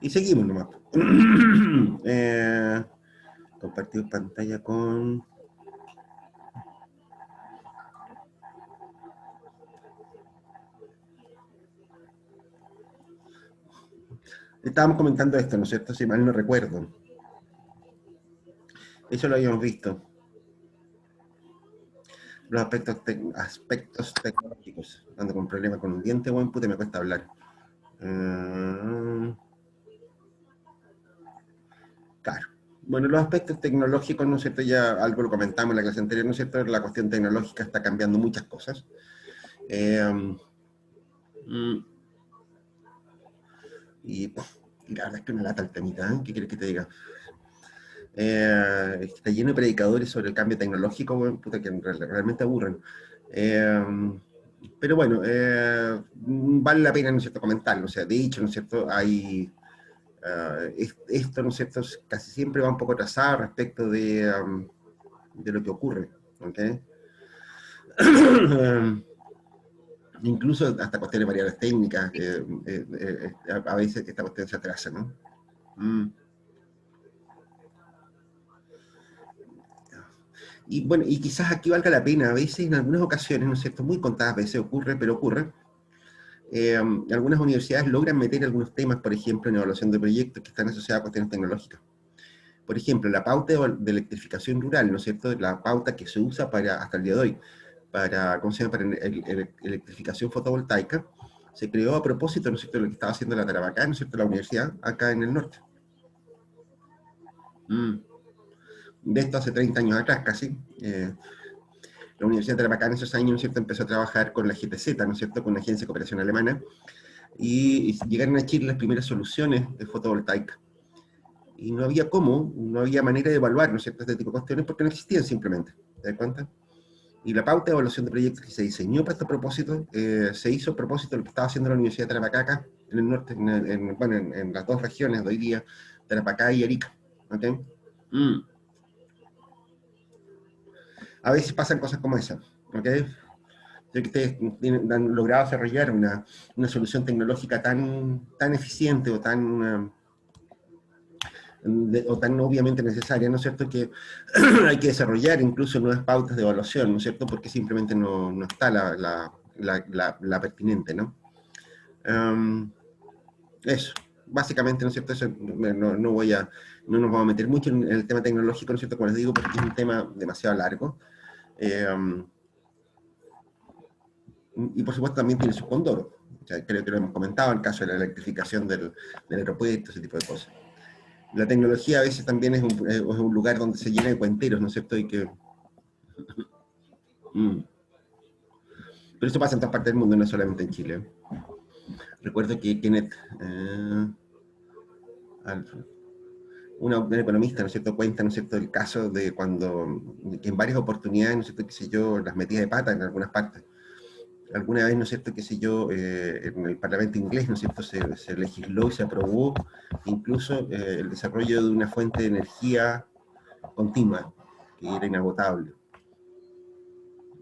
Y seguimos nomás. Compartir pantalla con... Estábamos comentando esto, ¿no es cierto? Si mal no recuerdo. Eso lo habíamos visto. Los aspectos tecnológicos. Ando con problema con un diente, buen puta, me cuesta hablar. Claro. Bueno, los aspectos tecnológicos, ¿no es cierto? Ya algo lo comentamos en la clase anterior, ¿no es cierto? La cuestión tecnológica está cambiando muchas cosas. Y la verdad es que una lata el temita, ¿eh? ¿Qué quieres que te diga? Está lleno de predicadores sobre el cambio tecnológico, bueno, puta, que realmente aburren. Pero bueno, vale la pena, ¿no es cierto?, comentarlo. O sea, de hecho, ¿no es cierto?, hay... esto, ¿no es cierto?, casi siempre va un poco atrasado respecto de lo que ocurre, ¿ok? Incluso hasta cuestiones de variables técnicas, a veces esta cuestión se atrasa, ¿no? Y bueno, y quizás aquí valga la pena, a veces, en algunas ocasiones, ¿no es cierto?, muy contadas veces ocurre, pero ocurre. Algunas universidades logran meter algunos temas, por ejemplo, en evaluación de proyectos que están asociados a cuestiones tecnológicas. Por ejemplo, la pauta de electrificación rural, ¿no es cierto?, la pauta que se usa para, hasta el día de hoy, para, ¿cómo se llama?, para electrificación fotovoltaica, se creó a propósito, ¿no es cierto?, de lo que estaba haciendo la Tarapacá, ¿no es cierto?, la universidad, acá en el norte. De esto hace 30 años atrás, casi. La Universidad de Tarapacá en esos años, ¿no es cierto?, empezó a trabajar con la GTZ, ¿no es cierto?, con la Agencia de Cooperación Alemana, y llegaron a Chile las primeras soluciones de fotovoltaica. Y no había cómo, no había manera de evaluar, ¿no es cierto?, este tipo de cuestiones porque no existían simplemente, ¿te das cuenta? Y la pauta de evaluación de proyectos que se diseñó para este propósito, se hizo a propósito de lo que estaba haciendo la Universidad de Tarapacá acá, en el norte, bueno, en las dos regiones de hoy día, Tarapacá y Arica, ¿ok? A veces pasan cosas como esas, ¿ok? De que ustedes han logrado desarrollar una solución tecnológica tan eficiente o tan obviamente necesaria, ¿no es cierto?, que hay que desarrollar incluso nuevas pautas de evaluación, ¿no es cierto?, porque simplemente no está la pertinente, ¿no? Eso, básicamente, ¿no es cierto?, eso, no nos vamos a meter mucho en el tema tecnológico, ¿no es cierto?, como les digo, porque es un tema demasiado largo. Y por supuesto también tiene sus condoros. O sea, creo que lo hemos comentado, el caso de la electrificación del aeropuerto, ese tipo de cosas. La tecnología a veces también es un lugar donde se llena de cuenteros, ¿no es cierto? Pero eso pasa en todas partes del mundo, no solamente en Chile. Recuerdo que Kenneth, un economista, ¿no es cierto?, cuenta, ¿no es cierto?, el caso de que en varias oportunidades, ¿no es cierto?, qué sé yo, las metía de pata en algunas partes. Alguna vez, ¿no es cierto?, qué sé yo, en el Parlamento inglés, ¿no es cierto?, se legisló y se aprobó incluso el desarrollo de una fuente de energía continua, que era inagotable.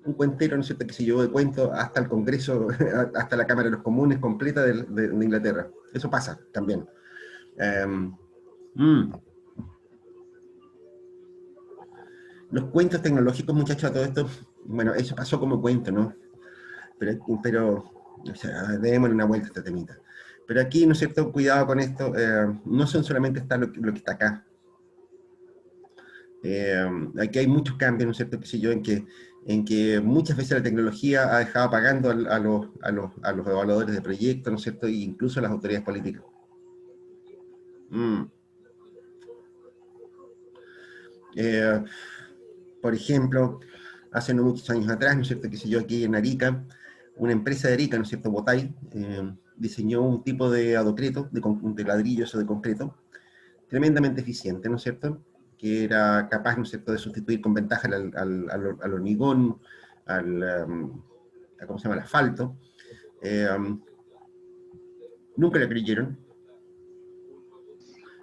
Un cuentero, ¿no es cierto?, que se llevó de cuento hasta el Congreso, hasta la Cámara de los Comunes completa de Inglaterra. Eso pasa también. Los cuentos tecnológicos, muchachos, a todo esto, bueno, eso pasó como cuento, ¿no? Pero o sea, démosle una vuelta a esta temita. Pero aquí, ¿no es cierto?, cuidado con esto, no son solamente está lo que está acá. Aquí hay muchos cambios, ¿no es cierto?, qué sé yo, en que muchas veces la tecnología ha dejado pagando a los evaluadores de proyectos, ¿no es cierto?, e incluso a las autoridades políticas. Por ejemplo, hace no muchos años atrás, ¿no es cierto?, qué sé yo, aquí en Arica, una empresa de Arica, ¿no es cierto?, Botay, diseñó un tipo de adocreto, de ladrillos o de concreto, tremendamente eficiente, ¿no es cierto?, que era capaz, ¿no es cierto?, de sustituir con ventaja al hormigón, ¿cómo se llama?, al asfalto. Nunca le creyeron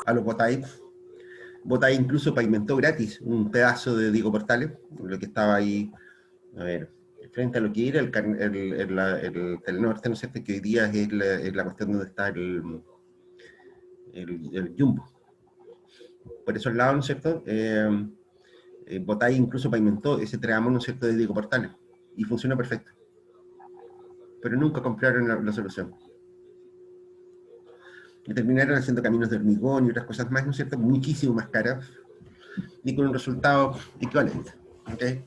a los Botay. Botay incluso pavimentó gratis un pedazo de Diego Portales, lo que estaba ahí, a ver, frente a lo que era el Telenorte, ¿no es cierto?, que hoy día es la cuestión donde está el Jumbo. Por esos lados, ¿no es cierto?, Botay incluso pavimentó ese tramo, ¿no es cierto?, de Diego Portales, y funciona perfecto. Pero nunca compraron la solución. Y terminaron haciendo caminos de hormigón y otras cosas más, ¿no es cierto?, muchísimo más caras, y con un resultado equivalente. ¿Okay?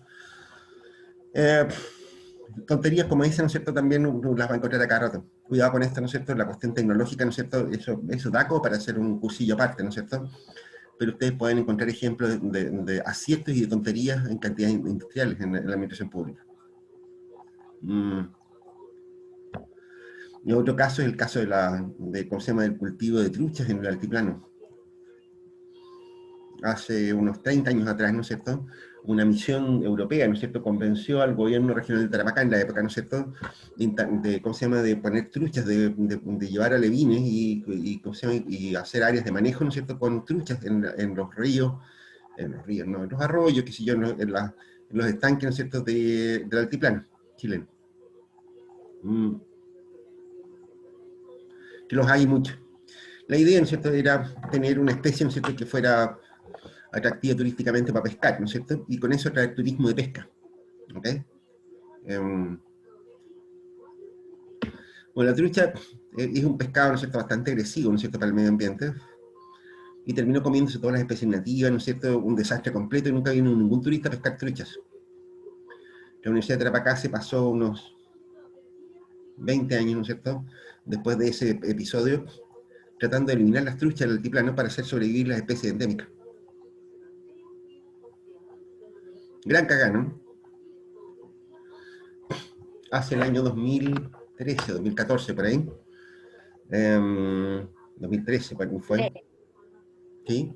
Tonterías como esa, ¿no es cierto?, también uno las va a encontrar a cada rato. Cuidado con esto, ¿no es cierto?, la cuestión tecnológica, ¿no es cierto?, eso da como para hacer un cursillo aparte, ¿no es cierto?, pero ustedes pueden encontrar ejemplos de aciertos y de tonterías en cantidades industriales en la administración pública. Y otro caso es el caso ¿cómo se llama?, del cultivo de truchas en el altiplano. Hace unos 30 años atrás, ¿no es cierto?, una misión europea, ¿no es cierto?, convenció al gobierno regional de Tarapacá en la época, ¿no es cierto?, ¿cómo se llama?, de poner truchas, de llevar alevines ¿cómo se llama?, y hacer áreas de manejo, ¿no es cierto?, con truchas en los ríos, no, en los arroyos, qué sé yo, en los estanques, ¿no es cierto?, del altiplano chileno. Que los hay muchos. La idea, ¿no es cierto?, era tener una especie, ¿no es cierto?, que fuera atractiva turísticamente para pescar, ¿no es cierto?, y con eso traer turismo de pesca. ¿Ok? Bueno, la trucha es un pescado, ¿no es cierto?, bastante agresivo, ¿no es cierto?, para el medio ambiente, y terminó comiéndose todas las especies nativas, ¿no es cierto?, un desastre completo, y nunca vino ningún turista a pescar truchas. La Universidad de Tarapacá se pasó unos 20 años, ¿no es cierto?, después de ese episodio, tratando de eliminar las truchas del altiplano para hacer sobrevivir las especies endémicas. Gran cagada, ¿no? Hace el año 2013, 2014, por ahí. 2013, ¿cuándo fue? ¿Sí?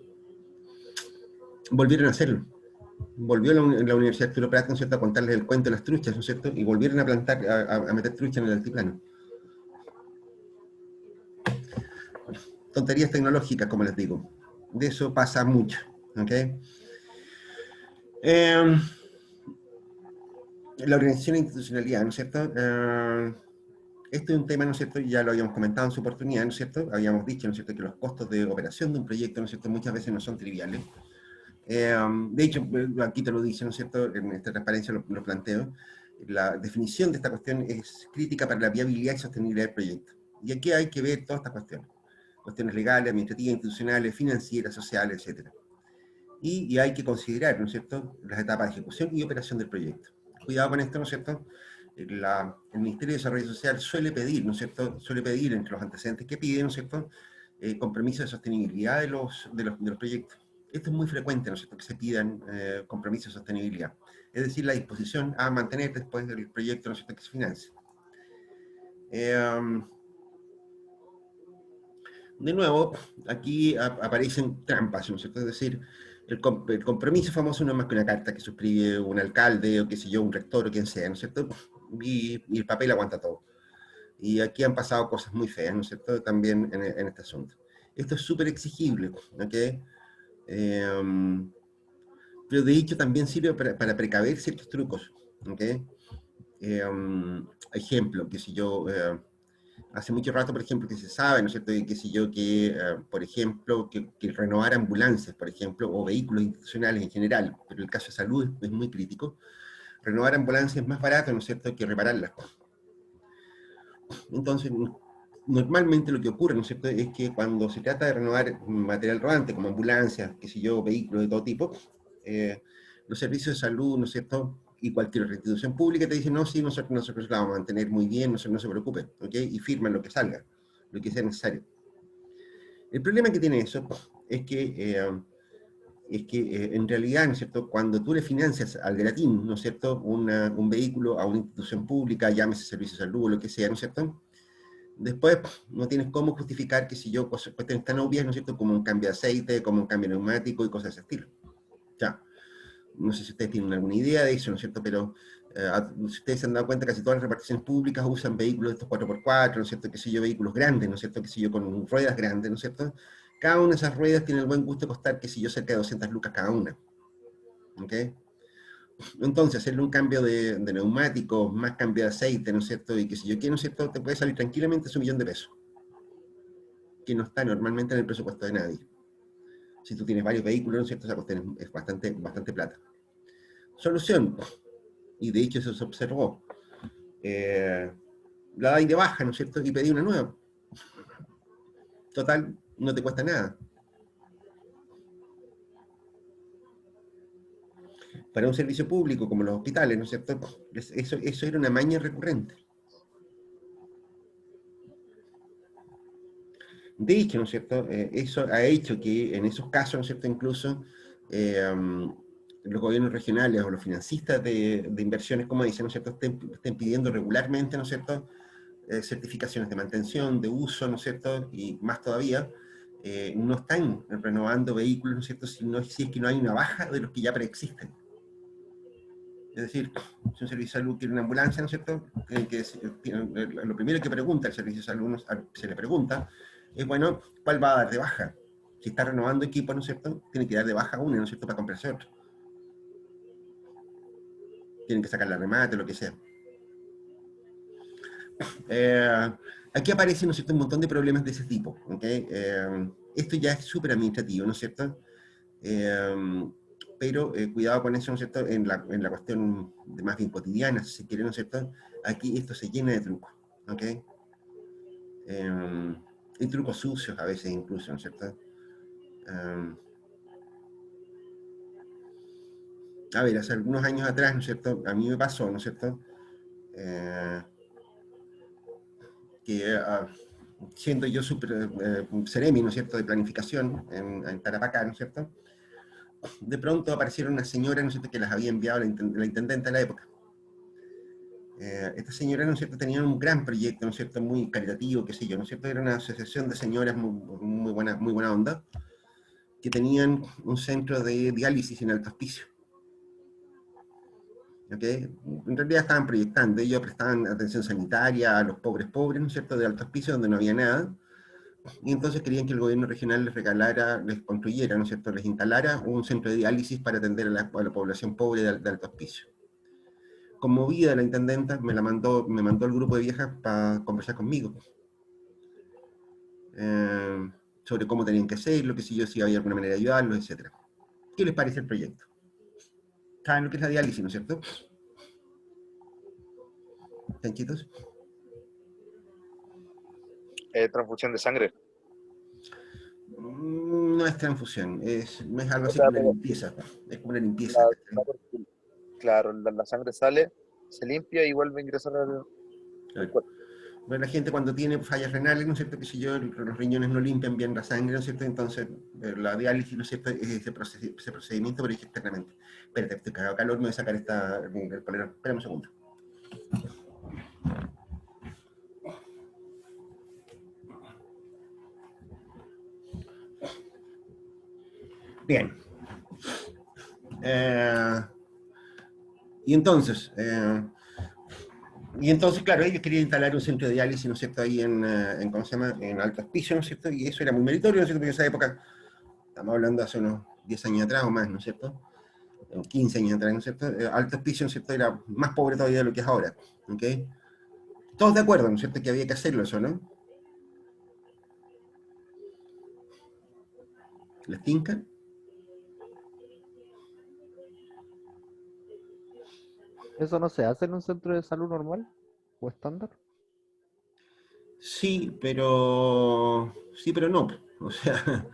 Volvieron a hacerlo. Volvió la Universidad Arturo Prat, ¿no es cierto?, a contarles el cuento de las truchas, ¿no es cierto?, y volvieron a plantar, a meter truchas en el altiplano. Tonterías tecnológicas, como les digo. De eso pasa mucho. ¿Ok? La organización e institucionalidad, ¿no es cierto? Este es un tema, ¿no es cierto?, ya lo habíamos comentado en su oportunidad, ¿no es cierto? Habíamos dicho, ¿no es cierto?, que los costos de operación de un proyecto, ¿no es cierto?, muchas veces no son triviales. De hecho, aquí te lo dice, ¿no es cierto?, en esta transparencia lo planteo. La definición de esta cuestión es crítica para la viabilidad y sostenibilidad del proyecto. Y aquí hay que ver todas estas cuestiones. Cuestiones legales, administrativas, institucionales, financieras, sociales, etc. Y hay que considerar, ¿no es cierto?, las etapas de ejecución y operación del proyecto. Cuidado con esto, ¿no es cierto? El Ministerio de Desarrollo Social suele pedir, ¿no es cierto?, suele pedir entre los antecedentes que pide, ¿no es cierto?, compromisos de sostenibilidad de los proyectos. Esto es muy frecuente, ¿no es cierto?, que se pidan compromisos de sostenibilidad. Es decir, la disposición a mantener después del proyecto, ¿no es cierto?, que se financie. De nuevo, aquí aparecen trampas, ¿no es cierto? Es decir, el compromiso famoso no es más que una carta que suscribe un alcalde, o qué sé yo, un rector, o quien sea, ¿no es cierto? Y el papel aguanta todo. Y aquí han pasado cosas muy feas, ¿no es cierto?, también en este asunto. Esto es súper exigible, ¿ok? Pero de hecho también sirve para precaver ciertos trucos, ¿ok? Ejemplo, que si yo, hace mucho rato, por ejemplo, que se sabe, ¿no es cierto?, que si yo, por ejemplo, que renovar ambulancias, por ejemplo, o vehículos institucionales en general, pero el caso de salud es muy crítico, renovar ambulancias es más barato, ¿no es cierto?, que repararlas. Entonces, normalmente lo que ocurre, ¿no es cierto?, es que cuando se trata de renovar material rodante, como ambulancias, qué sé yo, vehículos de todo tipo, los servicios de salud, ¿no es cierto?, y cualquier institución pública te dicen, no, sí, nosotros la vamos a mantener muy bien, no se preocupe, ¿ok? Y firman lo que salga, lo que sea necesario. El problema que tiene eso es que en realidad, ¿no es cierto?, cuando tú le financias al gratín, ¿no es cierto?, un vehículo a una institución pública, llámese servicio de salud o lo que sea, ¿no es cierto?, después no tienes cómo justificar que si yo cuestiones tan obvias, ¿no es cierto?, como un cambio de aceite, como un cambio neumático y cosas de ese estilo. Ya, no sé si ustedes tienen alguna idea de eso, ¿no es cierto?, pero si ustedes se han dado cuenta, casi todas las reparticiones públicas usan vehículos de estos 4x4, ¿no es cierto?, que si yo, vehículos grandes, ¿no es cierto?, que si yo, con ruedas grandes, ¿no es cierto?, cada una de esas ruedas tiene el buen gusto de costar, que si yo, cerca de 200 lucas cada una. ¿Ok? Entonces, hacerle un cambio de neumáticos, más cambio de aceite, ¿no es cierto? Y que si yo quiero, ¿no es cierto? Te puede salir tranquilamente ese 1.000.000 de pesos, que no está normalmente en el presupuesto de nadie. Si tú tienes varios vehículos, ¿no es cierto? Esa cuestión es bastante, bastante plata. Solución, y de hecho eso se observó, la dais de baja, ¿no es cierto? Y pedí una nueva. Total, no te cuesta nada. Para un servicio público como los hospitales, ¿no es cierto? Eso era una maña recurrente. De hecho, ¿no es cierto? Eso ha hecho que en esos casos, ¿no es cierto? Incluso los gobiernos regionales o los financistas de inversiones, como dicen, ¿no es cierto? Estén pidiendo regularmente, ¿no es cierto? Certificaciones de mantención, de uso, ¿no es cierto? Y más todavía, no están renovando vehículos, ¿no es cierto? Si es que no hay una baja de los que ya preexisten. Es decir, si un servicio de salud quiere una ambulancia, ¿no es cierto? Lo primero que pregunta el servicio de salud, se le pregunta, es, bueno, ¿cuál va a dar de baja? Si está renovando equipo, ¿no es cierto? Tiene que dar de baja uno, ¿no es cierto? Para comprarse otro. Tienen que sacar la remate, lo que sea. Aquí aparecen, ¿no es cierto?, un montón de problemas de ese tipo, ¿ok? Esto ya es súper administrativo, ¿no es cierto? Pero cuidado con eso, ¿no es cierto?, en la cuestión de más bien cotidiana, si se quiere, ¿no es cierto? Aquí esto se llena de trucos, ¿ok? Y trucos sucios a veces incluso, ¿no es cierto? A ver, hace algunos años atrás, ¿no es cierto?, a mí me pasó, ¿no es cierto?, que siendo yo súper seremi, ¿no es cierto?, de planificación en Tarapacá, ¿no es cierto?, de pronto aparecieron unas señoras, ¿no es cierto?, que las había enviado la intendente de la época. Estas señoras, ¿no es cierto?, tenían un gran proyecto, ¿no es cierto?, muy caritativo, qué sé yo, ¿no es cierto?, era una asociación de señoras muy buena onda, que tenían un centro de diálisis en Alto Hospicio. ¿Okay? En realidad estaban proyectando, ellos prestaban atención sanitaria a los pobres, ¿no es cierto?, de Alto Hospicio, donde no había nada, y entonces querían que el gobierno regional les regalara, les construyera, ¿no es cierto?, les instalara un centro de diálisis para atender a la población pobre de Alto Hospicio. Conmovida la intendenta, me mandó el grupo de viejas para conversar conmigo sobre cómo tenían que hacerlo, que si había alguna manera de ayudarlos, etc. ¿Qué les parece el proyecto? ¿Saben lo que es la diálisis, no es cierto? ¿Chanchitos? Transfusión de sangre. No es transfusión, no es algo O así sea, como una pero limpieza. Es como una limpieza. la- claro, la sangre sale, se limpia y vuelve a ingresar al Claro. cuerpo. Bueno, la gente cuando tiene fallas renales, ¿no es cierto? Que si yo, los riñones no limpian bien la sangre, ¿no es cierto? Entonces, la diálisis, ¿no es cierto? Es ese procedimiento, pero es externamente. Espérate, estoy cagado de calor, me voy a sacar el polerón. Espérame un segundo. Bien. Eh, y entonces, claro, ellos querían instalar un centro de diálisis, ¿no es cierto?, ahí ¿cómo se llama?, en Alto Hospicio, ¿no es cierto?, y eso era muy meritorio, ¿no es cierto?, porque en esa época, estamos hablando hace unos 10 años atrás o más, ¿no es cierto?, 15 años atrás, ¿no es cierto?, Alto Hospicio, ¿no es cierto?, era más pobre todavía de lo que es ahora, ¿ok? Todos de acuerdo, ¿no es cierto?, que había que hacerlo eso, ¿no? ¿Les tinca? ¿Eso no se hace en un centro de salud normal o estándar? Sí, pero no, o sea,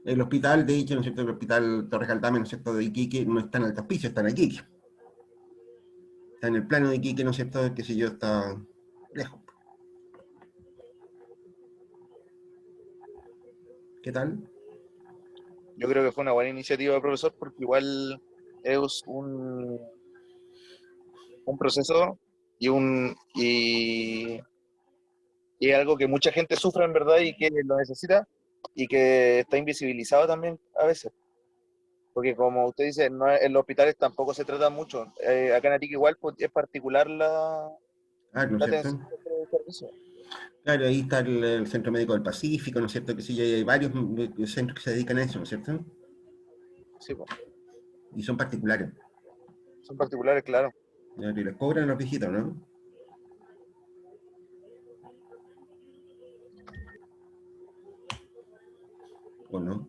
el hospital, de hecho, ¿no es cierto?, el hospital Torres Altame, ¿no es cierto?, de Iquique, no está en Alto Hospicio, está en Iquique. Está en el plano de Iquique, ¿no es cierto?, qué sé yo, está lejos. ¿Qué tal? Yo creo que fue una buena iniciativa, profesor, porque igual es un proceso y es algo que mucha gente sufre en verdad y que lo necesita y que está invisibilizado también a veces. Porque como usted dice, en los hospitales tampoco se trata mucho. Acá en Arica igual pues, es particular Ah, ¿no es la cierto? atención de servicio. Claro, ahí está el Centro Médico del Pacífico, ¿no es cierto? Que sí, hay varios centros que se dedican a eso, ¿no es cierto? Sí, pues. Y son particulares. Son particulares, claro. Y les cobran a los viejitos, ¿no? ¿O no?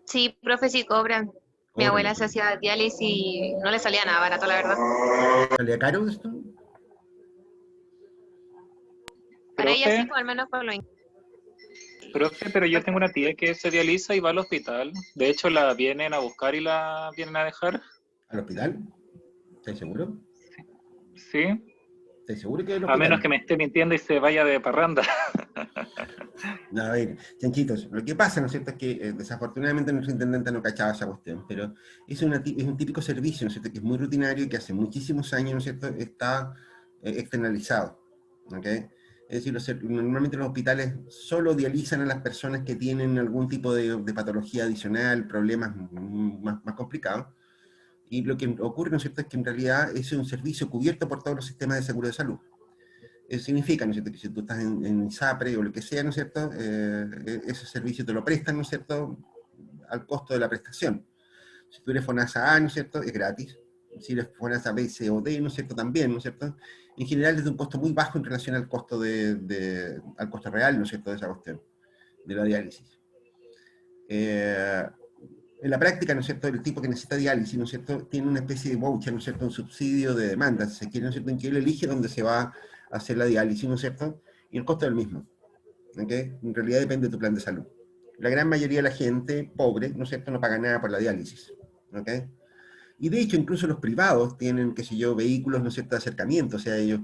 Sí, profe, sí cobran. Mi Cobran abuela los se hacía diálisis y no le salía nada barato, la verdad. ¿Salía caro esto? Para ella sí, Profe, pues al menos por lo profe, pero yo tengo una tía que se dializa y va al hospital. De hecho, la vienen a buscar y la vienen a dejar. ¿Al hospital? ¿Estáis seguro? Sí, ¿Estáis seguro que es el a menos hospital? que me esté mintiendo y se vaya de parranda. No, a ver, chanchitos, lo que pasa, ¿no es cierto?, es que desafortunadamente nuestro intendente no cachaba esa cuestión, pero es un típico servicio, ¿no es cierto?, que es muy rutinario y que hace muchísimos años, ¿no es cierto?, está externalizado, ¿ok? Es decir, normalmente los hospitales solo dializan a las personas que tienen algún tipo de patología adicional, problemas más complicados, y lo que ocurre, ¿no es cierto?, es que en realidad es un servicio cubierto por todos los sistemas de seguro de salud. Eso significa, ¿no es cierto?, que si tú estás en ISAPRE o lo que sea, ¿no es cierto?, ese servicio te lo prestan, ¿no es cierto?, al costo de la prestación. Si tú eres FONASA A, ¿no es cierto?, es gratis. Si eres FONASA B, C o D, ¿no es cierto?, también, ¿no es cierto? En general es de un costo muy bajo en relación al costo al costo real, ¿no es cierto?, de esa cuestión, de la diálisis. En la práctica, ¿no es cierto?, el tipo que necesita diálisis, ¿no es cierto?, tiene una especie de voucher, ¿no es cierto?, un subsidio de demanda, si se quiere, ¿no es cierto?, en que él elige dónde se va a hacer la diálisis, ¿no es cierto?, y el costo es el mismo, ¿ok? En realidad depende de tu plan de salud. La gran mayoría de la gente pobre, ¿no es cierto?, no paga nada por la diálisis, ¿ok? Y de hecho, incluso los privados tienen, qué sé yo, vehículos, ¿no es cierto?, de acercamiento, o sea, ellos,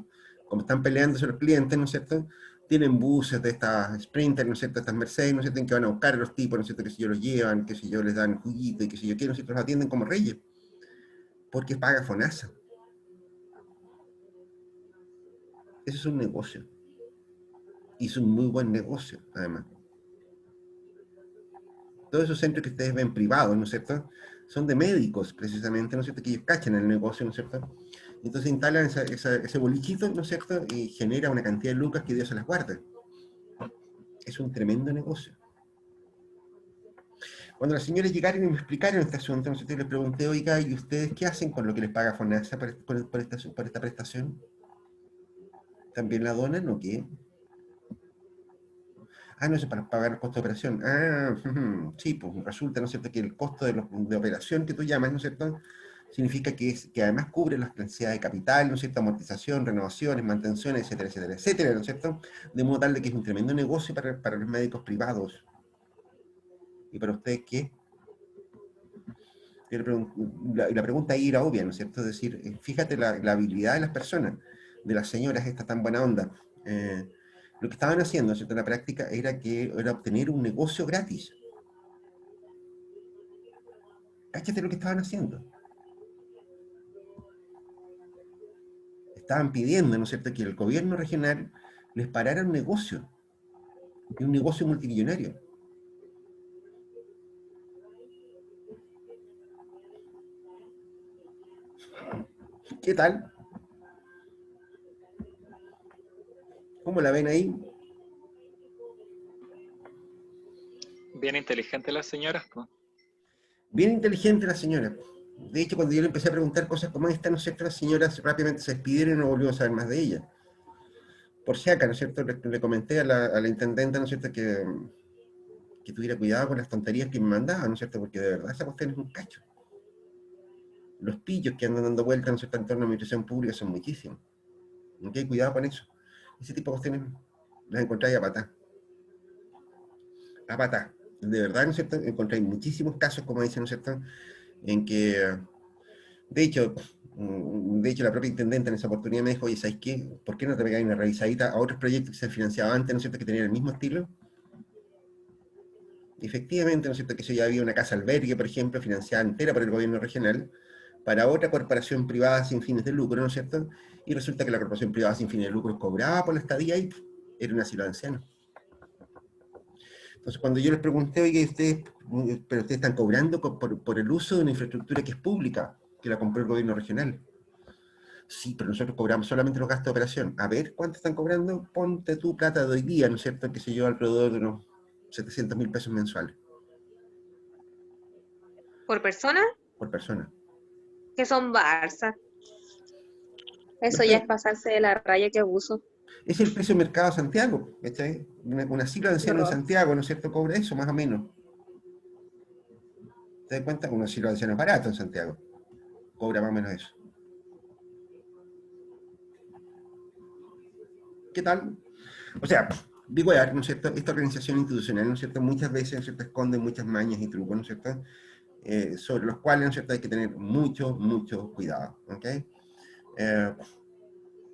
como están peleándose los clientes, ¿no es cierto?, tienen buses de estas Sprinter, ¿no es cierto?, estas Mercedes, ¿no es cierto?, en que van a buscar a los tipos, ¿no es cierto?, que si yo los llevan, que si yo les dan juguito y que si yo quiero, ¿no es cierto?, los atienden como reyes, porque paga FONASA. Eso es un negocio. Y es un muy buen negocio, además. Todos esos centros que ustedes ven privados, ¿no es cierto?, son de médicos, precisamente, ¿no es cierto?, que ellos cachan el negocio, ¿no es cierto?, entonces instalan ese bolichito, ¿no es cierto?, y genera una cantidad de lucas que Dios se las guarde. Es un tremendo negocio. Cuando las señoras llegaron y me explicaron este asunto, ¿no es cierto?, y les pregunté, oiga, ¿y ustedes qué hacen con lo que les paga FONASA por esta prestación? ¿También la donan o qué? Ah, no, eso para pagar el costo de operación. Ah, sí, pues resulta, ¿no es cierto?, que el costo de operación que tú llamas, ¿no es cierto?, significa que además cubre las necesidades de capital, ¿no es cierto?, amortización, renovaciones, mantenciones, etcétera, etcétera, etcétera, ¿no es cierto?, de modo tal de que es un tremendo negocio para los médicos privados. ¿Y para ustedes qué? La pregunta ahí era obvia, ¿no es cierto?, es decir, fíjate la habilidad de las personas, de las señoras estas tan buena onda. Lo que estaban haciendo, ¿no es cierto?, en la práctica era obtener un negocio gratis. Cáchate lo que estaban haciendo. Estaban pidiendo, ¿no es cierto?, que el gobierno regional les parara un negocio, y un negocio multimillonario. ¿Qué tal? ¿Cómo la ven ahí? Bien inteligente las señoras, pues. Bien inteligente la señora. De hecho, cuando yo le empecé a preguntar cosas como esta, ¿no es cierto?, las señoras rápidamente se despidieron y no volvimos a saber más de ella. Por si acá, ¿no es cierto?, le comenté a la intendenta, ¿no es cierto?, que tuviera cuidado con las tonterías que me mandaba, ¿no es cierto?, porque de verdad esa cuestión es un cacho. Los pillos que andan dando vueltas, ¿no es cierto?, en torno a la administración pública son muchísimos. ¿Ok? Cuidado con eso. Ese tipo de cuestiones las encontráis a patá. A patá. De verdad, ¿no es cierto?, encontráis muchísimos casos, como dicen, ¿no es cierto?, en que, de hecho, la propia intendente en esa oportunidad me dijo, oye, ¿sabes qué? ¿Por qué no te pegáis una revisadita a otros proyectos que se financiaban antes, ¿no es cierto?, que tenían el mismo estilo? Efectivamente, ¿no es cierto?, que eso ya había una casa albergue, por ejemplo, financiada entera por el gobierno regional, para otra corporación privada sin fines de lucro, ¿no es cierto? Y resulta que la corporación privada sin fines de lucro cobraba por la estadía y era un asilo de ancianos. Entonces, cuando yo les pregunté, oye, pero ustedes están cobrando por el uso de una infraestructura que es pública, que la compró el gobierno regional. Sí, pero nosotros cobramos solamente los gastos de operación. A ver, ¿cuánto están cobrando? Ponte tu plata de hoy día, ¿no es cierto?, que se lleva alrededor de unos 700.000 pesos mensuales. ¿Por persona? por persona. Que son Barça. Eso Después, ya es pasarse de la raya que abuso. es el precio de mercado de Santiago, ¿cachai? Una ciclo de Qué anciano en horror. Santiago, ¿no es cierto? Cobra eso, más o menos. ¿Te das cuenta? Una ciclo de anciano es barato en Santiago. Cobra más o menos eso. ¿Qué tal? O sea, digo, ¿no es cierto? Esta organización institucional, ¿no es cierto? Muchas veces, ¿no es cierto?, esconde muchas mañas y trucos, ¿no es cierto?, sobre los cuales, ¿no es cierto?, hay que tener mucho cuidado, ¿ok?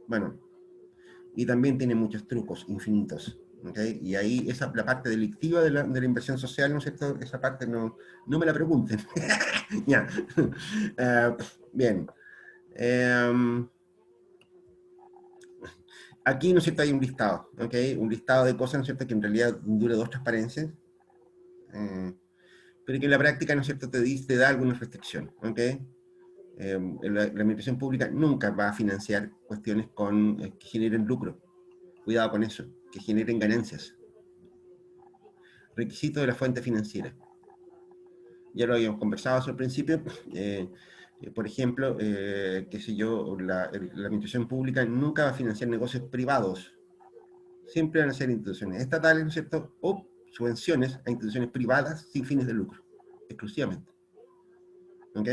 Bueno, y también tiene muchos trucos infinitos, ¿ok? Y ahí la parte delictiva de la inversión social, ¿no es cierto?, esa parte no me la pregunten. Ya. Bien. Aquí, ¿no es cierto?, hay un listado, ¿ok? Un listado de cosas, ¿no es cierto?, que en realidad dura 2 transparencias, pero que en la práctica, ¿no es cierto?, te da alguna restricción, ¿ok? La administración pública nunca va a financiar cuestiones que generen lucro. Cuidado con eso, que generen ganancias. Requisito de la fuente financiera. Ya lo habíamos conversado al principio. Por ejemplo, qué sé yo, la administración pública nunca va a financiar negocios privados. Siempre van a ser instituciones estatales, ¿no es cierto?, o subvenciones a instituciones privadas sin fines de lucro, exclusivamente. ¿Ok?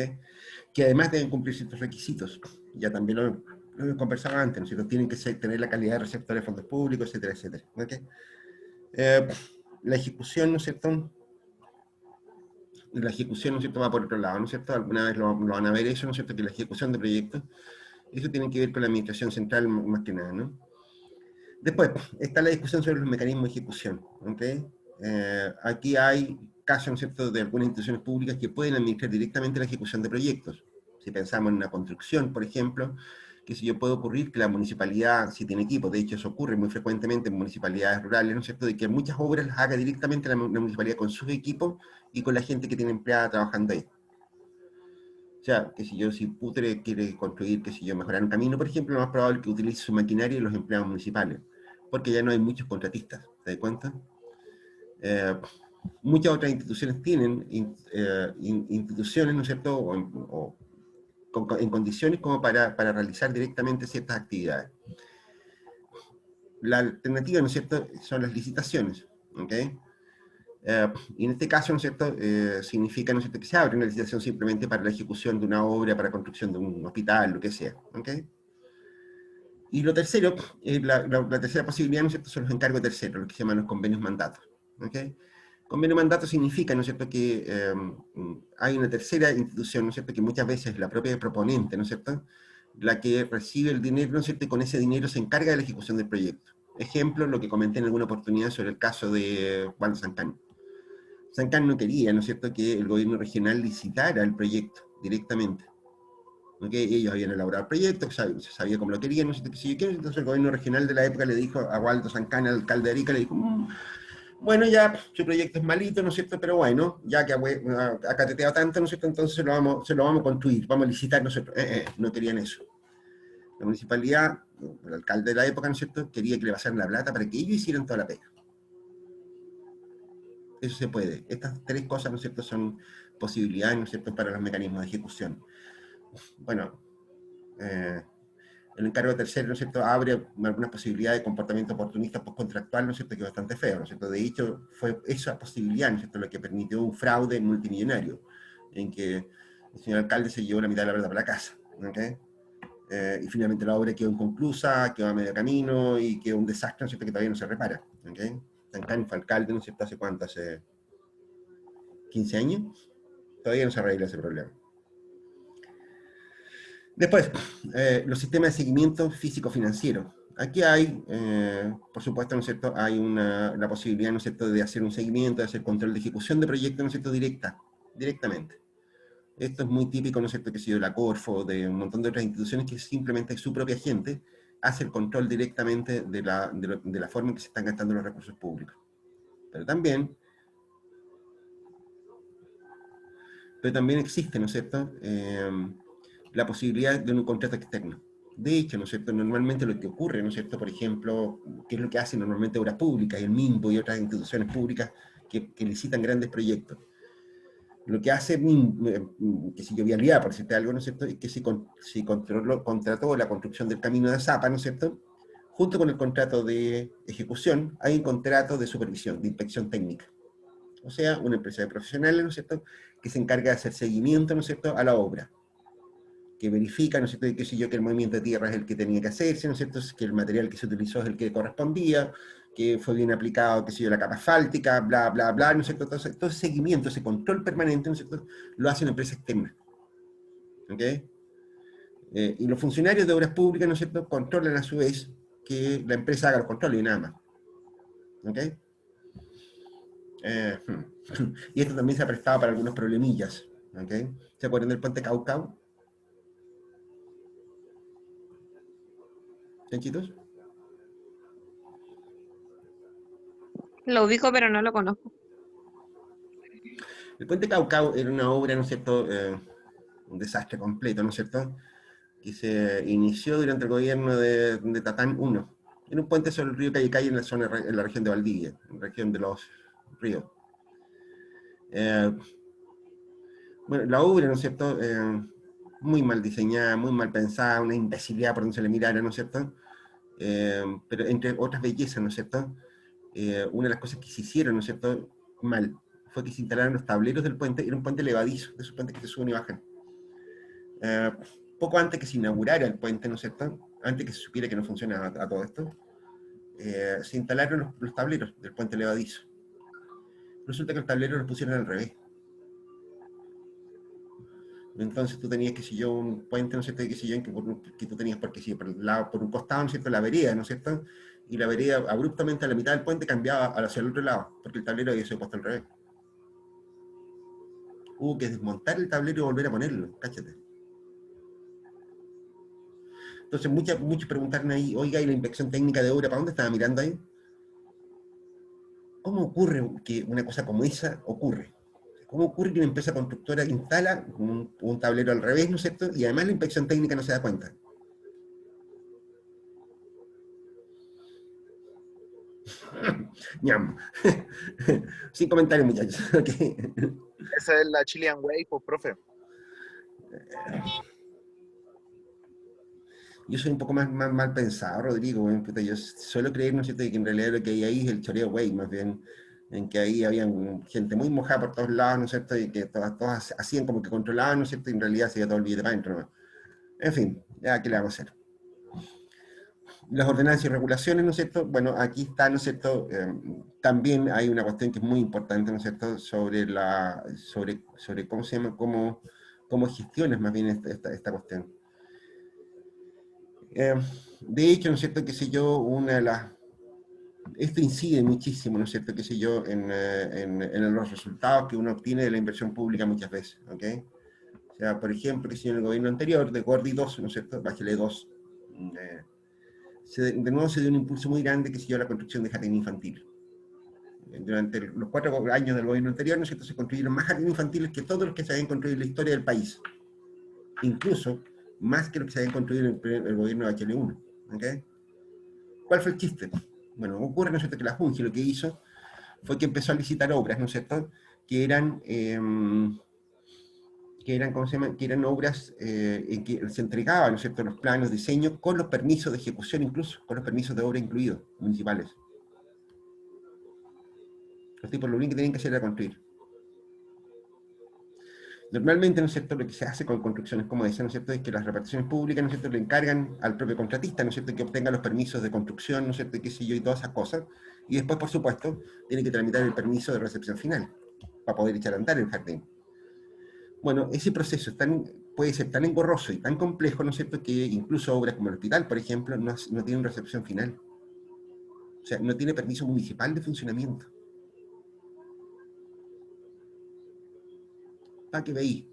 Que además deben cumplir ciertos requisitos. Ya también lo hemos conversado antes, ¿no es cierto? Tienen que tener la calidad de receptores de fondos públicos, etcétera, etcétera. ¿Ok? La ejecución, ¿no es cierto? La ejecución, ¿no es cierto?, va por otro lado, ¿no es cierto? Alguna vez lo van a ver eso, ¿no es cierto?, que la ejecución de proyectos, eso tiene que ver con la administración central más que nada, ¿no? Después, está la discusión sobre los mecanismos de ejecución, ¿ok? Aquí hay casos, ¿no es cierto?, de algunas instituciones públicas que pueden administrar directamente la ejecución de proyectos. Si pensamos en una construcción, por ejemplo, que si yo puede ocurrir que la municipalidad, si tiene equipo, de hecho eso ocurre muy frecuentemente en municipalidades rurales, ¿no es cierto?, de que muchas obras las haga directamente la municipalidad con sus equipos y con la gente que tiene empleada trabajando ahí. O sea, que si Putre quiere construir, que si yo mejorar un camino, por ejemplo, lo más probable es que utilice su maquinaria y los empleados municipales, porque ya no hay muchos contratistas, ¿te das cuenta? Muchas otras instituciones tienen instituciones, ¿no es cierto?, en condiciones como para realizar directamente ciertas actividades. La alternativa, ¿no es cierto?, son las licitaciones, ¿ok? Y en este caso, ¿no es cierto?, significa, ¿no es cierto?, que se abre una licitación simplemente para la ejecución de una obra, para construcción de un hospital, lo que sea, ¿ok? Y lo tercero, la tercera posibilidad, ¿no es cierto?, son los encargos terceros, lo que se llaman los convenios mandatos, ¿ok? Convenio mandato significa, ¿no es cierto?, que hay una tercera institución, ¿no es cierto?, que muchas veces es la propia proponente, ¿no es cierto?, la que recibe el dinero, ¿no es cierto?, y con ese dinero se encarga de la ejecución del proyecto. Ejemplo, lo que comenté en alguna oportunidad sobre el caso de Juan Sancán. Sancán no quería, ¿no es cierto?, que el gobierno regional licitara el proyecto directamente. ¿Okay? Ellos habían elaborado el proyecto, se sabía cómo lo querían, ¿no es cierto?, que si yo quiero, entonces el gobierno regional de la época le dijo a Waldo Sancán, al alcalde de Arica, le dijo, bueno, ya su proyecto es malito, ¿no es cierto?, pero bueno, ya que ha cateteado tanto, ¿no es cierto?, entonces se lo vamos a construir, vamos a licitar nosotros. No querían eso. La municipalidad, el alcalde de la época, ¿no es cierto?, quería que le pasaran la plata para que ellos hicieran toda la pega. Eso se puede. Estas tres cosas, ¿no es cierto?, son posibilidades, ¿no es cierto?, para los mecanismos de ejecución. Bueno, el encargo tercero, ¿no es cierto?, abre algunas posibilidades de comportamiento oportunista postcontractual, ¿no es cierto?, que es bastante feo, ¿no es cierto? De hecho, fue esa posibilidad, ¿no es cierto?, lo que permitió un fraude multimillonario, en que el señor alcalde se llevó la mitad de la plata para la casa, ¿ok? Y finalmente la obra quedó inconclusa, quedó a medio camino, y quedó un desastre, ¿no es cierto?, que todavía no se repara, ¿ok? Sancán fue alcalde, ¿no es cierto?, ¿hace cuánto? ¿Hace 15 años? Todavía no se arregla ese problema. Después, los sistemas de seguimiento físico-financiero. Aquí hay, por supuesto, ¿no es cierto?, hay la posibilidad, ¿no es cierto?, de hacer un seguimiento, de hacer control de ejecución de proyectos, ¿no es cierto?, directamente. Esto es muy típico, ¿no es cierto?, que ha sido la Corfo, de un montón de otras instituciones que simplemente su propia gente hace el control directamente de la forma en que se están gastando los recursos públicos. Pero también existe, ¿no es cierto?, la posibilidad de un contrato externo. De hecho, ¿no es cierto?, normalmente lo que ocurre, ¿no es cierto?, por ejemplo, que es lo que hacen normalmente Obras Públicas, el MIMPO y otras instituciones públicas que licitan grandes proyectos. lo que hace, que si yo vialidad, por decirte algo, ¿no es cierto?, es que si contrató la construcción del camino de Zapa, ¿no es cierto?, junto con el contrato de ejecución, hay un contrato de supervisión, de inspección técnica. O sea, una empresa de profesionales, ¿no es cierto?, que se encarga de hacer seguimiento, ¿no es cierto?, a la obra, que verifica, ¿no es cierto?, qué sé yo, que el movimiento de tierra es el que tenía que hacerse, ¿no es cierto?, que el material que se utilizó es el que correspondía, que fue bien aplicado, qué sé yo, la capa asfáltica, bla, bla, bla, ¿no es cierto?, todo ese seguimiento, ese control permanente, ¿no es cierto?, lo hace una empresa externa. ¿Ok? Y los funcionarios de obras públicas, ¿no es cierto?, controlan a su vez que la empresa haga los controles y nada más. ¿Ok? Y esto también se ha prestado para algunos problemillas. ¿Ok? ¿Se acuerdan del puente Caucao? ¿Chanchitos? Lo ubico, pero no lo conozco. El puente Caucao era una obra, ¿no es cierto?, un desastre completo, ¿no es cierto?, que se inició durante el gobierno de Tatán I. Era un puente sobre el río Cayecay en en la región de Valdivia, en la región de los ríos. Bueno, la obra, ¿no es cierto?, muy mal diseñada, muy mal pensada, una imbecilidad por donde se le mirara, ¿no es cierto?, pero entre otras bellezas, ¿no es cierto?, una de las cosas que se hicieron, ¿no es cierto?, mal, fue que se instalaron los tableros del puente. Era un puente levadizo, de esos puentes que se suben y bajan. Poco antes que se inaugurara el puente, ¿no es cierto?, antes que se supiera que no funcionaba a todo esto, se instalaron los tableros del puente levadizo. Resulta que los tableros los pusieron al revés. Entonces tú tenías, qué sé yo, un puente, ¿no es cierto?, qué sé yo, que tú tenías, porque sí, por un costado, ¿no es cierto?, la vereda, ¿no es cierto?, y la vereda abruptamente a la mitad del puente cambiaba hacia el otro lado, porque el tablero había sido puesto al revés. Hubo que desmontar el tablero y volver a ponerlo, cáchate. Entonces muchos preguntaron ahí, oiga, ¿y la inspección técnica de obra para dónde estaba mirando ahí? ¿Cómo ocurre que una cosa como esa ocurre? ¿Cómo ocurre que una empresa constructora instala un tablero al revés, ¿no es cierto?, y además la inspección técnica no se da cuenta? Ñam. Sin comentarios, muchachos. Okay. Esa es la Chilean Way, pues, profe. Yo soy un poco más mal pensado, Rodrigo. Bueno, puta, yo suelo creer, ¿no es cierto?, que en realidad lo que hay ahí es el choreo way, más bien, en que ahí había gente muy mojada por todos lados, ¿no es cierto?, y que todas hacían como que controlaban, ¿no es cierto?, y en realidad se iba todo el billete para adentro, ¿no? En fin, ya, ¿qué le vamos a hacer? Las ordenanzas y regulaciones, ¿no es cierto? Bueno, aquí está, ¿no es cierto? También hay una cuestión que es muy importante, ¿no es cierto?, sobre ¿cómo se llama? Cómo gestiones más bien esta cuestión. De hecho, ¿no es cierto?, qué sé yo, esto incide muchísimo, ¿no es cierto?, qué sé yo, en los resultados que uno obtiene de la inversión pública muchas veces, ¿ok? O sea, por ejemplo, qué sé yo, en el gobierno anterior, de Gordi 2, ¿no es cierto?, Bachelet 2, de nuevo se dio un impulso muy grande, que se dio a la construcción de jardines infantiles. Durante los 4 años del gobierno anterior, ¿no es cierto?, se construyeron más jardines infantiles que todos los que se habían construido en la historia del país. Incluso más que los que se habían construido en el gobierno de Bachelet 1. ¿Okay? ¿Cuál fue el chiste? Bueno, ocurre, ¿no es cierto?, que la Junji lo que hizo fue que empezó a licitar obras, ¿no es cierto?, que eran, ¿cómo se llama?, que eran obras en que se entregaban, ¿no es cierto?, los planos, diseños, con los permisos de ejecución incluso, con los permisos de obra incluidos, municipales. Los tipos lo único que tienen que hacer era construir. Normalmente, ¿no es cierto?, lo que se hace con construcciones como esa, ¿no es cierto?, es que las reparticiones públicas, ¿no es cierto?, le encargan al propio contratista, ¿no es cierto?, que obtenga los permisos de construcción, ¿no es cierto?, qué sé yo, y todas esas cosas, y después, por supuesto, tiene que tramitar el permiso de recepción final, para poder echar a andar el jardín. Bueno, ese proceso puede ser tan engorroso y tan complejo, ¿no es cierto?, que incluso obras como el hospital, por ejemplo, no tienen recepción final. O sea, no tiene permiso municipal de funcionamiento. ¿Para qué veis?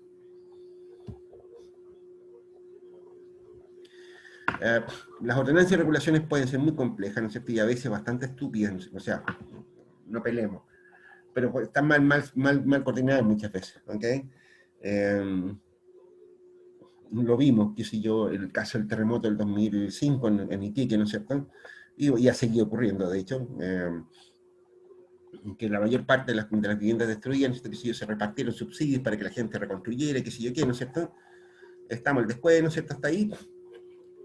Las ordenanzas y regulaciones pueden ser muy complejas, ¿no es cierto?, y a veces bastante estúpidas, o sea, no peleemos, pero están mal coordinadas muchas veces, ¿ok? Lo vimos, qué sé yo, el caso del terremoto del 2005 en Iquique, ¿no es cierto?, y ha seguido ocurriendo, de hecho. que la mayor parte de las viviendas destruidas, ¿no es cierto?, que si yo, se repartieron subsidios para que la gente reconstruyera, que si yo qué, ¿no es cierto? Estamos al después, ¿no es cierto?, hasta ahí.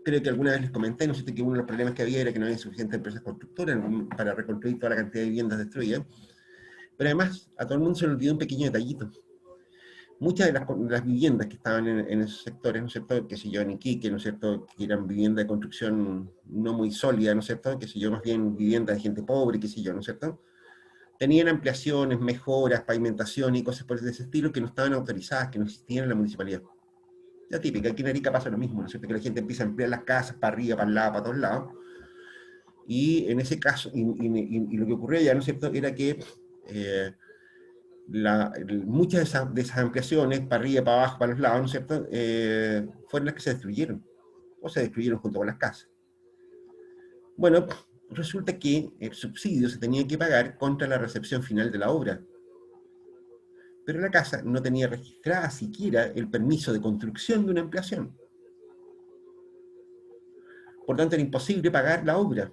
Creo que alguna vez les comenté, ¿no es cierto?, que uno de los problemas que había era que no había suficientes empresas constructoras para reconstruir toda la cantidad de viviendas destruidas. Pero además, a todo el mundo se le olvidó un pequeño detallito. Muchas de las viviendas que estaban en esos sectores, ¿no es cierto?, que si yo en Iquique, ¿no es cierto?, que eran viviendas de construcción no muy sólida, ¿no es cierto?, que si yo más bien viviendas de gente pobre, que si yo, ¿no es cierto?, tenían ampliaciones, mejoras, pavimentación y cosas por ese estilo que no estaban autorizadas, que no existían en la municipalidad. La típica, aquí en Arica pasa lo mismo, ¿no es cierto?, que la gente empieza a ampliar las casas para arriba, para el lado, para todos lados. Y en ese caso, y lo que ocurrió ya, ¿no es cierto?, era que muchas de esas ampliaciones, para arriba, para abajo, para los lados, ¿no es cierto?, fueron las que se destruyeron, o se destruyeron junto con las casas. Bueno, resulta que el subsidio se tenía que pagar contra la recepción final de la obra. Pero la casa no tenía registrada siquiera el permiso de construcción de una ampliación. Por tanto, era imposible pagar la obra.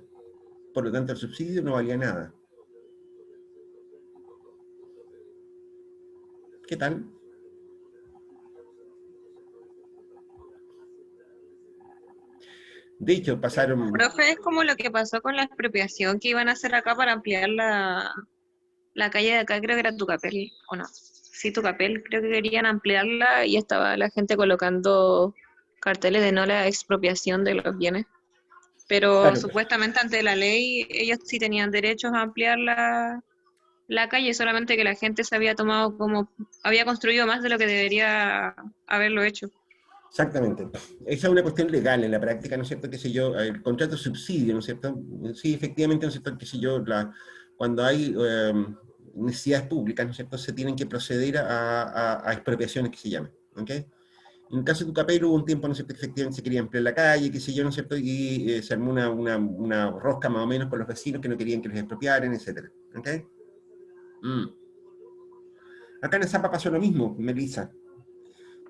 Por lo tanto, el subsidio no valía nada. ¿Qué tal? De hecho, pasaron... Profe, es como lo que pasó con la expropiación que iban a hacer acá para ampliar la calle de acá, creo que era Tucapel, ¿o no? Sí, Tucapel, creo que querían ampliarla y estaba la gente colocando carteles de no la expropiación de los bienes. Pero Claro, supuestamente ante la ley ellos sí tenían derechos a ampliar la calle, solamente que la gente se había tomado como, había construido más de lo que debería haberlo hecho. exactamente. Esa es una cuestión legal en la práctica, ¿no es cierto? Qué sé yo, el contrato de subsidio, ¿no es cierto? Sí, efectivamente, ¿no es cierto? Qué sé yo, cuando hay necesidades públicas, ¿no es cierto?, se tienen que proceder a expropiaciones que se llaman, ¿ok? En el caso de Tucapel hubo un tiempo, ¿no es cierto?, que efectivamente se quería ampliar la calle, qué sé yo, ¿no es cierto?, y se armó una rosca más o menos con los vecinos que no querían que les expropiaran, etcétera, ¿ok? Acá en Zapa pasó lo mismo, Melissa.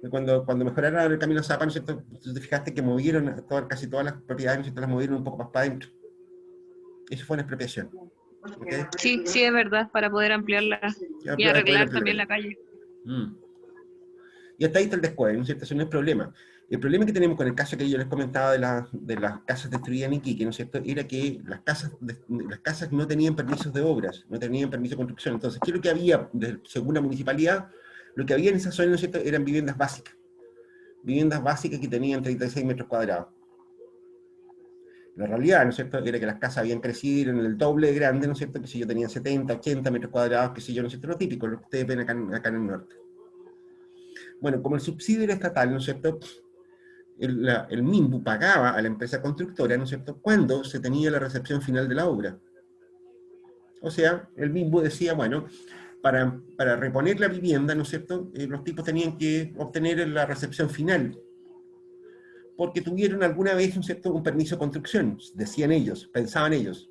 Cuando mejoraron el camino Zapa, ¿no es cierto?, tú te fijaste que movieron casi todas las propiedades, ¿no es cierto?, las movieron un poco más para adentro. Eso fue una expropiación, ¿ok? Sí, sí, es verdad, para poder ampliarla Ya, y para poder arreglar ampliar la también calle. la calle. Y hasta ahí está el descueve, ¿no es cierto? Eso no es problema. El problema que tenemos con el caso que yo les comentaba de las casas destruidas en Iquique, ¿no es cierto?, era que las casas no tenían permisos de obras, no tenían permiso de construcción. Entonces, ¿qué es lo que había, según la municipalidad? Lo que había en esa zona, ¿no es cierto?, eran viviendas básicas. Viviendas básicas que tenían 36 metros cuadrados. La realidad, ¿no es cierto?, era que las casas habían crecido en el doble de grande, ¿no es cierto?, que si yo tenía 70, 80 metros cuadrados, que si yo, ¿no es cierto?, lo típico, lo que ustedes ven acá en el norte. Bueno, como el subsidio era estatal, ¿no es cierto?, el MIMBU pagaba a la empresa constructora, ¿no es cierto?, cuando se tenía la recepción final de la obra. O sea, el MIMBU decía, bueno, para reponer la vivienda, ¿no es cierto?, los tipos tenían que obtener la recepción final, porque tuvieron alguna vez, ¿no es cierto?, un permiso de construcción, decían ellos, pensaban ellos.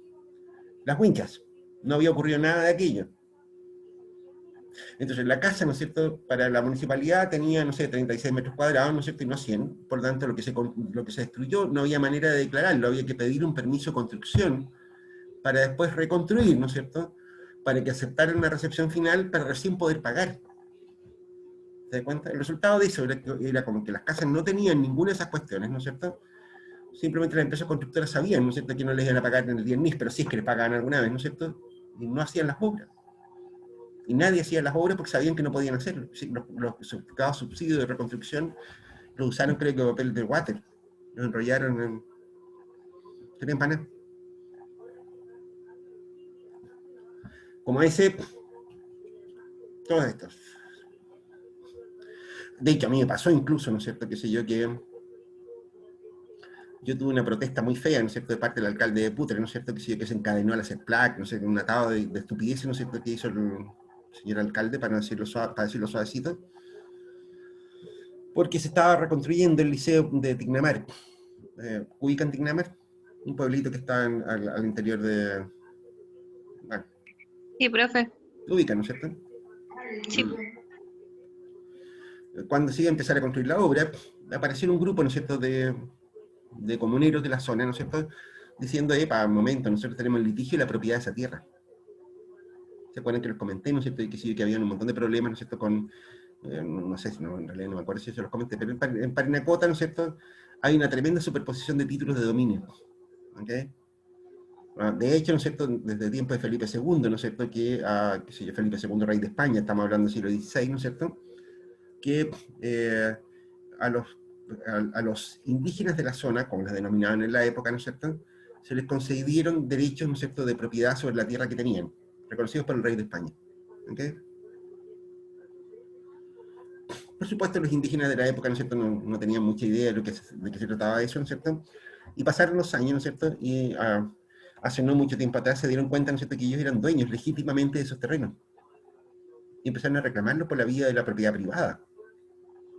Las Wincas, no había ocurrido nada de aquello. Entonces la casa, ¿no es cierto?, para la municipalidad tenía, no sé, 36 metros cuadrados, ¿no es cierto?, y no 100, por lo tanto lo que se destruyó no había manera de declararlo, había que pedir un permiso de construcción para después reconstruir, ¿no es cierto?, para que aceptaran una recepción final para recién poder pagar. ¿Se da cuenta? El resultado de eso era como que las casas no tenían ninguna de esas cuestiones, ¿no es cierto? Simplemente las empresas constructoras sabían, ¿no es cierto?, que no les iban a pagar en el día NIS, pero sí es que les pagaban alguna vez, ¿no es cierto?, y no hacían las obras. Y nadie hacía las obras porque sabían que no podían hacerlo. Cada subsidio de reconstrucción lo usaron, creo que, papel de water. Lo enrollaron en... ¿Tienen panes? Como ese, todos estos. De hecho, a mí me pasó incluso, ¿no es cierto?, que sé yo, que yo tuve una protesta muy fea, ¿no es cierto?, de parte del alcalde de Putre, ¿no es cierto?, que sé yo, que se encadenó a la CEPLAC, no sé, un atado de estupideces, ¿no es cierto?, que hizo el señor alcalde, para decirlo suavecito, porque se estaba reconstruyendo el liceo de Tignamar. ¿Ubican Tignamar? Un pueblito que está al interior de... Bueno, Sí, profe. lo ubican, ¿no es cierto? Sí. Cuando se iba a empezar a construir la obra, apareció un grupo, ¿no es cierto?, de comuneros de la zona, ¿no es cierto?, diciendo, para un momento, nosotros tenemos el litigio de la propiedad de esa tierra. ¿Se acuerdan que los comenté, ¿no es cierto? Y que sí, que había un montón de problemas, ¿no es cierto? Con, no sé, no, en realidad no me acuerdo si se los comenté, pero en Parinacota, ¿no es cierto? Hay una tremenda superposición de títulos de dominio, ¿ok? De hecho, ¿no es cierto?, desde el tiempo de Felipe II, ¿no es cierto?, que, qué sé yo, Felipe II, rey de España, estamos hablando del siglo XVI, ¿no es cierto?, que a los indígenas de la zona, como los denominaban en la época, ¿no es cierto?, se les concedieron derechos, ¿no es cierto?, de propiedad sobre la tierra que tenían, reconocidos por el rey de España. ¿Ok? Por supuesto, los indígenas de la época, ¿no es cierto?, no tenían mucha idea de qué se trataba eso, ¿no es cierto?, y pasaron los años, ¿no es cierto?, y hace no mucho tiempo atrás se dieron cuenta, ¿no es cierto?, que ellos eran dueños legítimamente de esos terrenos, y empezaron a reclamarlos por la vía de la propiedad privada.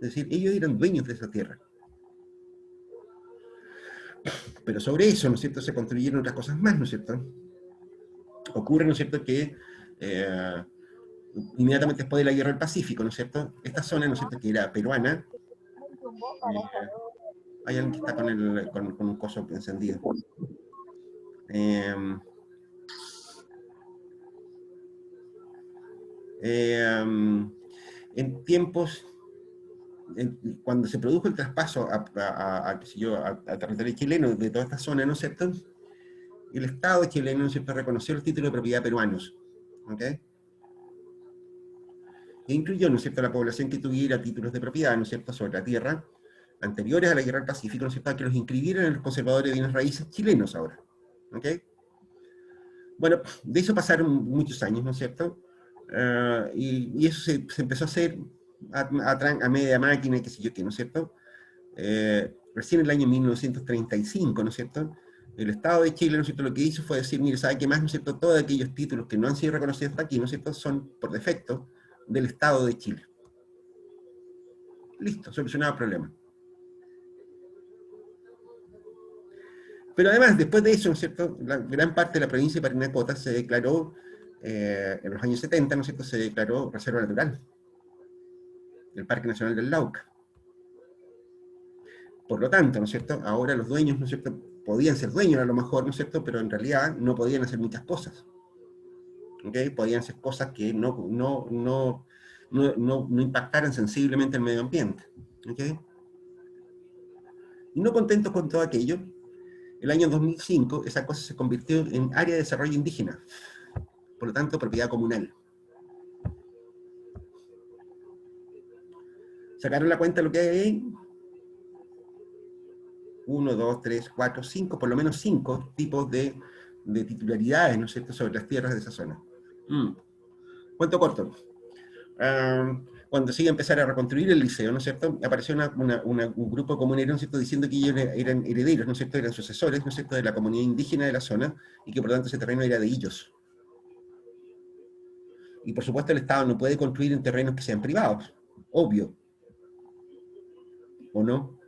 Es decir, ellos eran dueños de esa tierra. Pero sobre eso, ¿no es cierto?, se construyeron otras cosas más, ¿no es cierto? Ocurre, ¿no es cierto?, que inmediatamente después de la Guerra del Pacífico, ¿no es cierto?, esta zona, ¿no es cierto?, que era peruana, hay alguien que está con un coso encendido. En tiempos, cuando se produjo el traspaso a territorio chileno de toda esta zona, ¿no es cierto?, el Estado chileno, ¿no es cierto?, reconoció los títulos de propiedad peruanos, ¿ok? E incluyó, ¿no es cierto?, a la población que tuviera títulos de propiedad, ¿no es cierto?, sobre la tierra, anteriores a la Guerra del Pacífico, ¿no es cierto?, que los inscribieran en los conservadores de bienes raíces chilenos ahora, ¿ok? Bueno, de eso pasaron muchos años, ¿no es cierto?, y eso se empezó a hacer a media máquina y qué sé yo qué, ¿no es cierto? Recién en el año 1935, ¿no es cierto?, el Estado de Chile, ¿no es cierto?, lo que hizo fue decir, mire, ¿sabe qué más, no es cierto?, todos aquellos títulos que no han sido reconocidos hasta aquí, ¿no es cierto?, son por defecto del Estado de Chile. Listo, solucionado el problema. Pero además, después de eso, ¿no es cierto?, la gran parte de la provincia de Parinacota se declaró, en los años 70, ¿no es cierto?, se declaró reserva natural, el Parque Nacional del Lauca. Por lo tanto, ¿no es cierto?, ahora los dueños, ¿no es cierto?, podían ser dueños a lo mejor, ¿no es cierto?, pero en realidad no podían hacer muchas cosas. ¿Ok? Podían hacer cosas que no impactaran sensiblemente el medio ambiente. ¿Ok? Y no contentos con todo aquello, el año 2005 esa cosa se convirtió en área de desarrollo indígena, por lo tanto propiedad comunal. ¿Sacaron la cuenta de lo que hay ahí? 1, 2, 3, 4, 5, por lo menos 5 tipos de titularidades, ¿no es cierto?, sobre las tierras de esa zona. Cuento corto. Cuando se iba a empezar a reconstruir el liceo, ¿no es cierto?, apareció un grupo comunero, ¿no es cierto?, diciendo que ellos eran herederos, ¿no es cierto?, eran sucesores, ¿no es cierto?, de la comunidad indígena de la zona, y que por lo tanto ese terreno era de ellos. Y por supuesto el Estado no puede construir en terrenos que sean privados, obvio. ¿O no?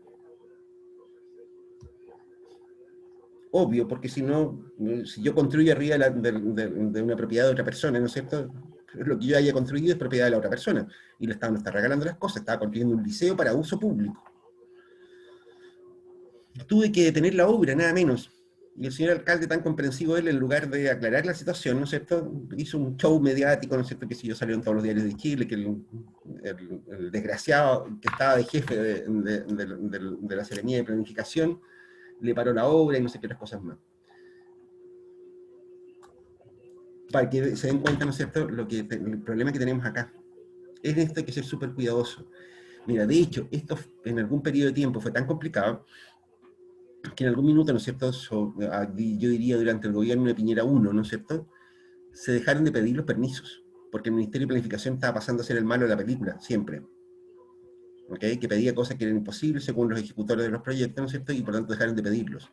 Obvio, porque si no, si yo construyo arriba de una propiedad de otra persona, ¿no es cierto?, lo que yo haya construido es propiedad de la otra persona, y el Estado no está regalando las cosas, está construyendo un liceo para uso público. Tuve que detener la obra, nada menos, y el señor alcalde, tan comprensivo él, en lugar de aclarar la situación, ¿no es cierto?, hizo un show mediático, ¿no es cierto?, que si yo salió en todos los diarios de Chile, que el desgraciado que estaba de jefe de la Seremía de Planificación, le paró la obra y no sé qué otras cosas más. Para que se den cuenta, ¿no es cierto?, el problema que tenemos acá. En esto hay que ser súper cuidadoso. Mira, de hecho, esto en algún periodo de tiempo fue tan complicado que en algún minuto, ¿no es cierto?, yo diría durante el gobierno de Piñera 1, ¿no es cierto?, se dejaron de pedir los permisos, porque el Ministerio de Planificación estaba pasando a ser el malo de la película, siempre. ¿Ok? Que pedía cosas que eran imposibles según los ejecutores de los proyectos, ¿no es cierto?, y por lo tanto dejaron de pedirlos.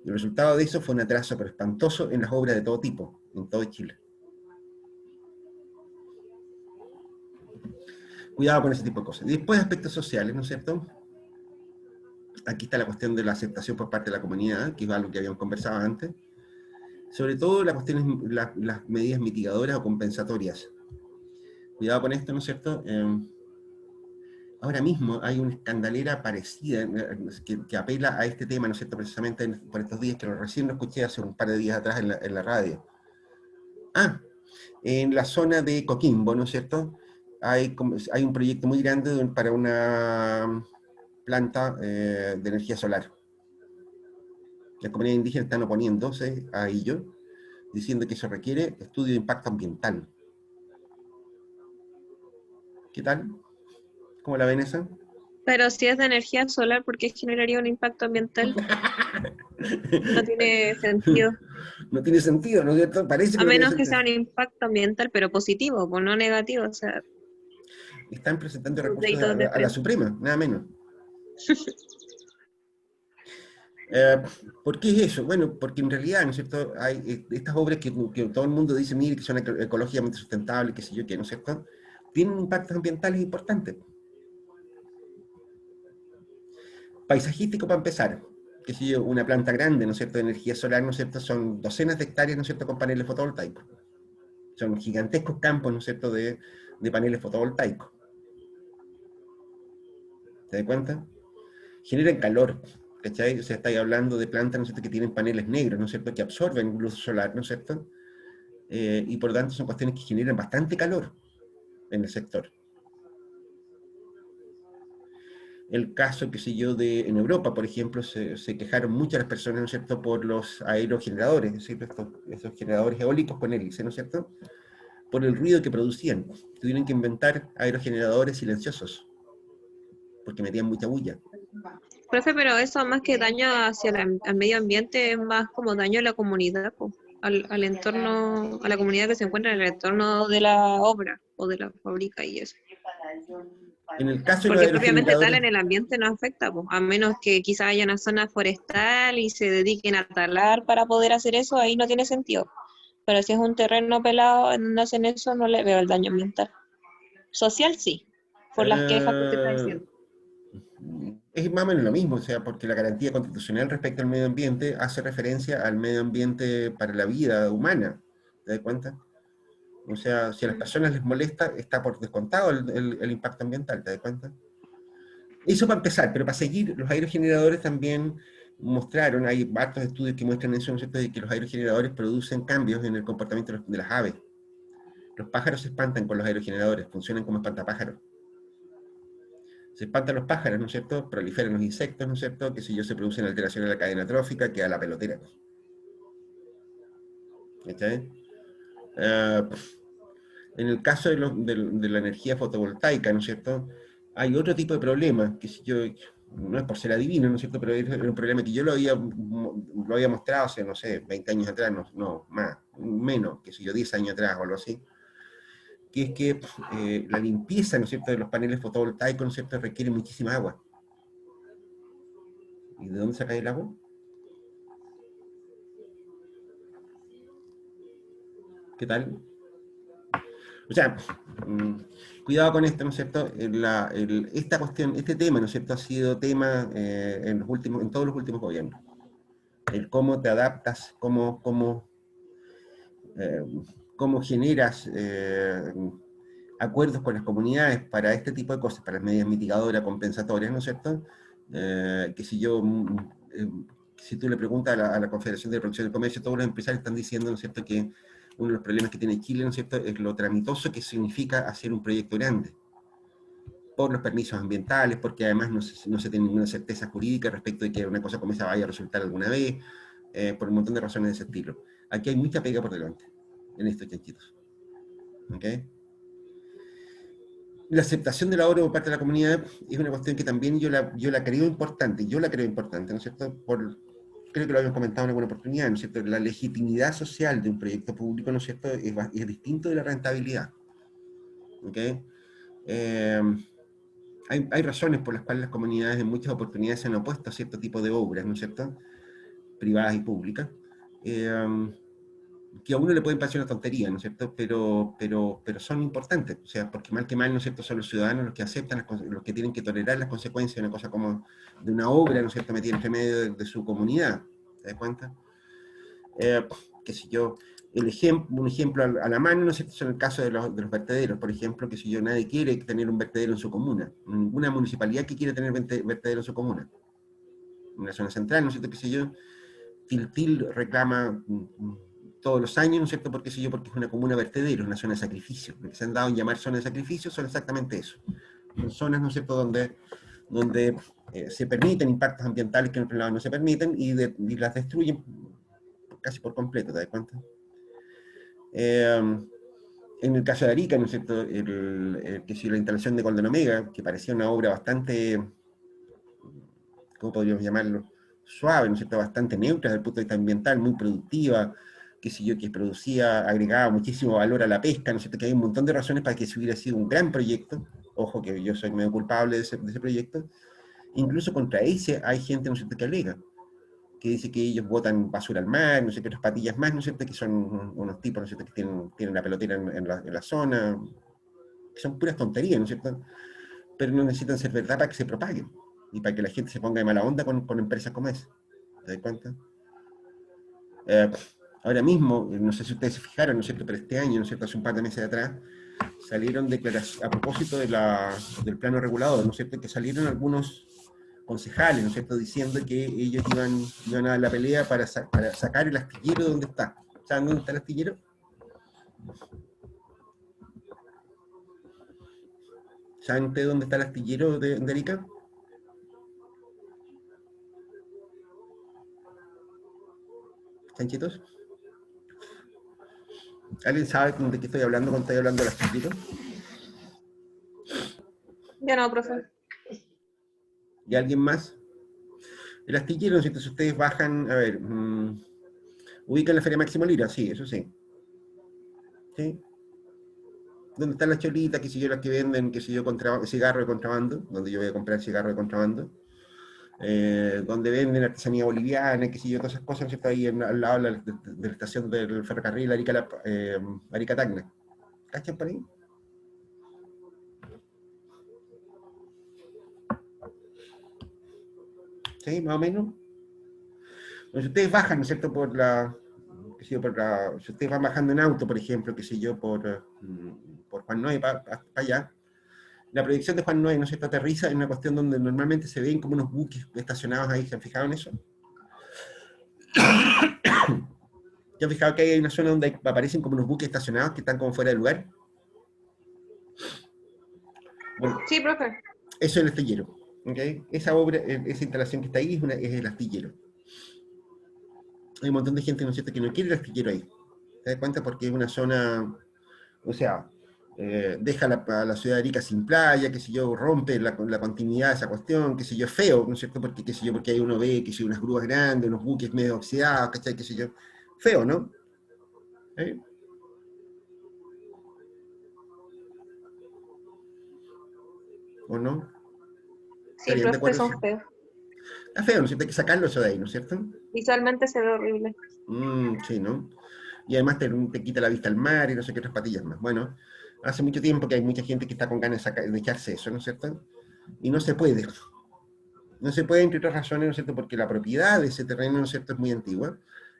Y el resultado de eso fue un atraso pero espantoso en las obras de todo tipo, en todo Chile. Cuidado con ese tipo de cosas. Y después aspectos sociales, ¿no es cierto? Aquí está la cuestión de la aceptación por parte de la comunidad, que es algo que habíamos conversado antes. Sobre todo las medidas mitigadoras o compensatorias. Cuidado con esto, ¿no es cierto? Ahora mismo hay una escandalera parecida que apela a este tema, ¿no es cierto?, precisamente por estos días, que recién lo escuché hace un par de días atrás en la radio. En la zona de Coquimbo, ¿no es cierto? Hay un proyecto muy grande para una planta de energía solar. Las comunidades indígenas están oponiéndose a ello, diciendo que eso requiere estudio de impacto ambiental. ¿Qué tal? ¿Cómo la ven esa? Pero si es de energía solar, ¿por qué generaría un impacto ambiental? No tiene sentido. No tiene sentido, ¿no es cierto? Parece que A no tiene menos que sea sentido. un impacto ambiental, pero positivo, pues no negativo, o sea, Están presentando un recursos crédito de a la frente. Suprema, nada menos. ¿Por qué es eso? Bueno, porque en realidad, ¿no es cierto? Hay estas obras que todo el mundo dice, mire, que son ecológicamente sustentables, qué sé yo, qué, ¿no es cierto? Tienen impactos ambientales importantes. Paisajístico para empezar, qué sé yo, una planta grande, ¿no es cierto?, de energía solar, ¿no es cierto?, son docenas de hectáreas, ¿no es cierto?, con paneles fotovoltaicos. Son gigantescos campos, ¿no es cierto?, de paneles fotovoltaicos. ¿Te das cuenta? Generan calor, ¿cachai? O sea, estáis hablando de plantas, ¿no es cierto?, que tienen paneles negros, ¿no es cierto?, que absorben luz solar, ¿no es cierto?, y por lo tanto son cuestiones que generan bastante calor en el sector. El caso, qué sé yo, en Europa, por ejemplo, se quejaron muchas las personas, ¿no es cierto?, por los aerogeneradores, es decir, esos generadores eólicos con hélice, ¿no es cierto?, por el ruido que producían. Tuvieron que inventar aerogeneradores silenciosos, porque metían mucha bulla. Profe, pero eso más que daño hacia al medio ambiente es más como daño a la comunidad, po, al entorno, a la comunidad que se encuentra en el entorno de la obra o de la fábrica y eso. En el caso de los Porque propiamente tal aerogeneradores, en el ambiente no afecta, po, a menos que quizá haya una zona forestal y se dediquen a talar para poder hacer eso, ahí no tiene sentido. Pero si es un terreno pelado en donde hacen eso, no le veo el daño ambiental. Social sí, por las quejas que usted está eh, diciendo. es más o menos lo mismo, o sea, porque la garantía constitucional respecto al medio ambiente hace referencia al medio ambiente para la vida humana, ¿te das cuenta? O sea, si a las personas les molesta, está por descontado el impacto ambiental, ¿te das cuenta? Eso para empezar, pero para seguir, los aerogeneradores también mostraron, hay varios estudios que muestran eso, ¿no es cierto?, de que los aerogeneradores producen cambios en el comportamiento de las aves. Los pájaros se espantan con los aerogeneradores, funcionan como espantapájaros. Se espantan los pájaros, ¿no es cierto?, proliferan los insectos, ¿no es cierto?, que si yo se producen alteraciones en la cadena trófica, queda la pelotera. ¿Está? En el caso de la energía fotovoltaica, ¿no es cierto?, hay otro tipo de problema, que si yo, no es por ser adivino, ¿no es cierto?, pero es un problema que yo lo había mostrado hace, no sé, 20 años atrás, no, más, menos, que si yo 10 años atrás o algo así, que es que la limpieza, ¿no es cierto?, de los paneles fotovoltaicos, ¿no es cierto?, requiere muchísima agua. ¿Y de dónde saca el agua? ¿Qué tal? O sea, cuidado con esto, ¿no es cierto? Esta cuestión, este tema, ¿no es cierto?, ha sido tema en todos los últimos gobiernos. El cómo te adaptas, eh, cómo generas acuerdos con las comunidades para este tipo de cosas, para las medidas mitigadoras, compensatorias, ¿no es cierto? Que si tú le preguntas a la Confederación de Producción y Comercio, todos los empresarios están diciendo, ¿no es cierto?, que uno de los problemas que tiene Chile, ¿no es cierto?, es lo tramitoso que significa hacer un proyecto grande, por los permisos ambientales, porque además no se tiene ninguna certeza jurídica respecto de que una cosa como esa vaya a resultar alguna vez, por un montón de razones de ese estilo. Aquí hay mucha pega por delante, en estos chanchitos. ¿Ok? La aceptación de la obra por parte de la comunidad es una cuestión que también yo la creo importante, ¿no es cierto? Creo que lo habíamos comentado en alguna oportunidad, ¿no es cierto? La legitimidad social de un proyecto público, ¿no es cierto?, es distinto de la rentabilidad. ¿Ok? Eh, hay razones por las cuales las comunidades en muchas oportunidades se han opuesto a cierto tipo de obras, ¿no es cierto?, privadas y públicas, que a uno le pueden parecer una tontería, ¿no es cierto?, pero son importantes, o sea, porque mal que mal, ¿no es cierto?, son los ciudadanos los que aceptan, los que tienen que tolerar las consecuencias de una cosa como de una obra, ¿no es cierto?, metida entre medio de su comunidad, ¿te das cuenta? Qué sé yo, un ejemplo a la mano, ¿no es cierto?, son el caso de los vertederos, por ejemplo, que si yo, nadie quiere tener un vertedero en su comuna, ninguna municipalidad que quiere tener vertedero en su comuna, en la zona central, ¿no es cierto?, qué sé yo, Tiltil reclama todos los años, ¿no es cierto? Porque, porque es una comuna vertedero, una zona de sacrificio. Lo que se han dado en llamar zona de sacrificio son exactamente eso. Son zonas, ¿no es cierto?, donde se permiten impactos ambientales que en otros lados no se permiten y las destruyen casi por completo, ¿te das cuenta? En el caso de Arica, ¿no es cierto?, la instalación de Golden Omega, que parecía una obra bastante, ¿cómo podríamos llamarlo?, suave, ¿no es cierto?, bastante neutra desde el punto de vista ambiental, muy productiva, qué sé yo, que producía, agregaba muchísimo valor a la pesca, ¿no es cierto?, que hay un montón de razones para que se hubiera sido un gran proyecto. Ojo que yo soy medio culpable de ese proyecto. Incluso contra ese hay gente, ¿no es cierto?, que alega, que dice que ellos botan basura al mar, no sé qué otras patillas más, ¿no es cierto?, que son unos tipos, ¿no es cierto?, que tienen la pelotera en la zona, que son puras tonterías, ¿no es cierto?, pero no necesitan ser verdad para que se propaguen, y para que la gente se ponga de mala onda con empresas como esa. ¿Te das cuenta? Ahora mismo, no sé si ustedes se fijaron, ¿no es cierto?, pero este año, ¿no es cierto?, hace un par de meses atrás, salieron declaraciones, a propósito del plano regulador, ¿no es cierto?, que salieron algunos concejales, ¿no es cierto?, diciendo que ellos iban a dar la pelea para sacar el astillero de donde está. ¿Saben dónde está el astillero? ¿Saben ustedes dónde está el astillero de Arica? ¿Chanchitos? ¿Alguien sabe de qué estoy hablando cuando estoy hablando del astillero? Ya no, profe. ¿Y alguien más? El astillero, ¿no es cierto?, si ustedes bajan, a ver, ubican la Feria Máximo Lira, sí, eso sí. ¿Sí? ¿Dónde están las cholitas, qué sé yo, las que venden, qué sé yo, cigarro de contrabando? Donde yo voy a comprar cigarro de contrabando. Donde venden artesanía boliviana, qué sé yo, todas esas cosas, ¿no es cierto?, ahí al lado de la estación del ferrocarril Arica-Tacna. ¿Cachan por ahí? ¿Sí? Más o menos. Bueno, si ustedes bajan, ¿no es cierto?, qué sé yo, si ustedes van bajando en auto, por ejemplo, qué sé yo, por Juan Noy para allá, la proyección de Juan Noy, ¿no es cierto?, aterriza en una cuestión donde normalmente se ven como unos buques estacionados ahí. ¿Se han fijado en eso? ¿Se han fijado que hay una zona donde aparecen como unos buques estacionados que están como fuera de lugar? Bueno, Sí, profe. eso es el astillero. ¿Okay? Esa obra, esa instalación que está ahí es el astillero. Hay un montón de gente, ¿no es cierto?, que no quiere el astillero ahí. ¿Te das cuenta? Porque es una zona, o sea, deja a la ciudad de Arica sin playa, qué sé yo, rompe la continuidad de esa cuestión, qué sé yo, feo, ¿no es cierto? Porque, qué sé yo, porque ahí uno ve, qué sé yo, unas grúas grandes, unos buques medio oxidados, ¿cachai? Qué sé yo. Feo, ¿no? ¿Eh? ¿O no? Sí, ¿Estarían de profe, acuerdo? son feos. Está feo, ¿no es cierto? Hay que sacarlo eso de ahí, ¿no es cierto? Visualmente se ve horrible. Sí, ¿no? Y además te quita la vista al mar y no sé qué otras patillas más. Bueno, hace mucho tiempo que hay mucha gente que está con ganas de echarse eso, ¿no es cierto? Y no se puede. No se puede, entre otras razones, ¿no es cierto?, porque la propiedad de ese terreno, ¿no es cierto?, es muy antigua,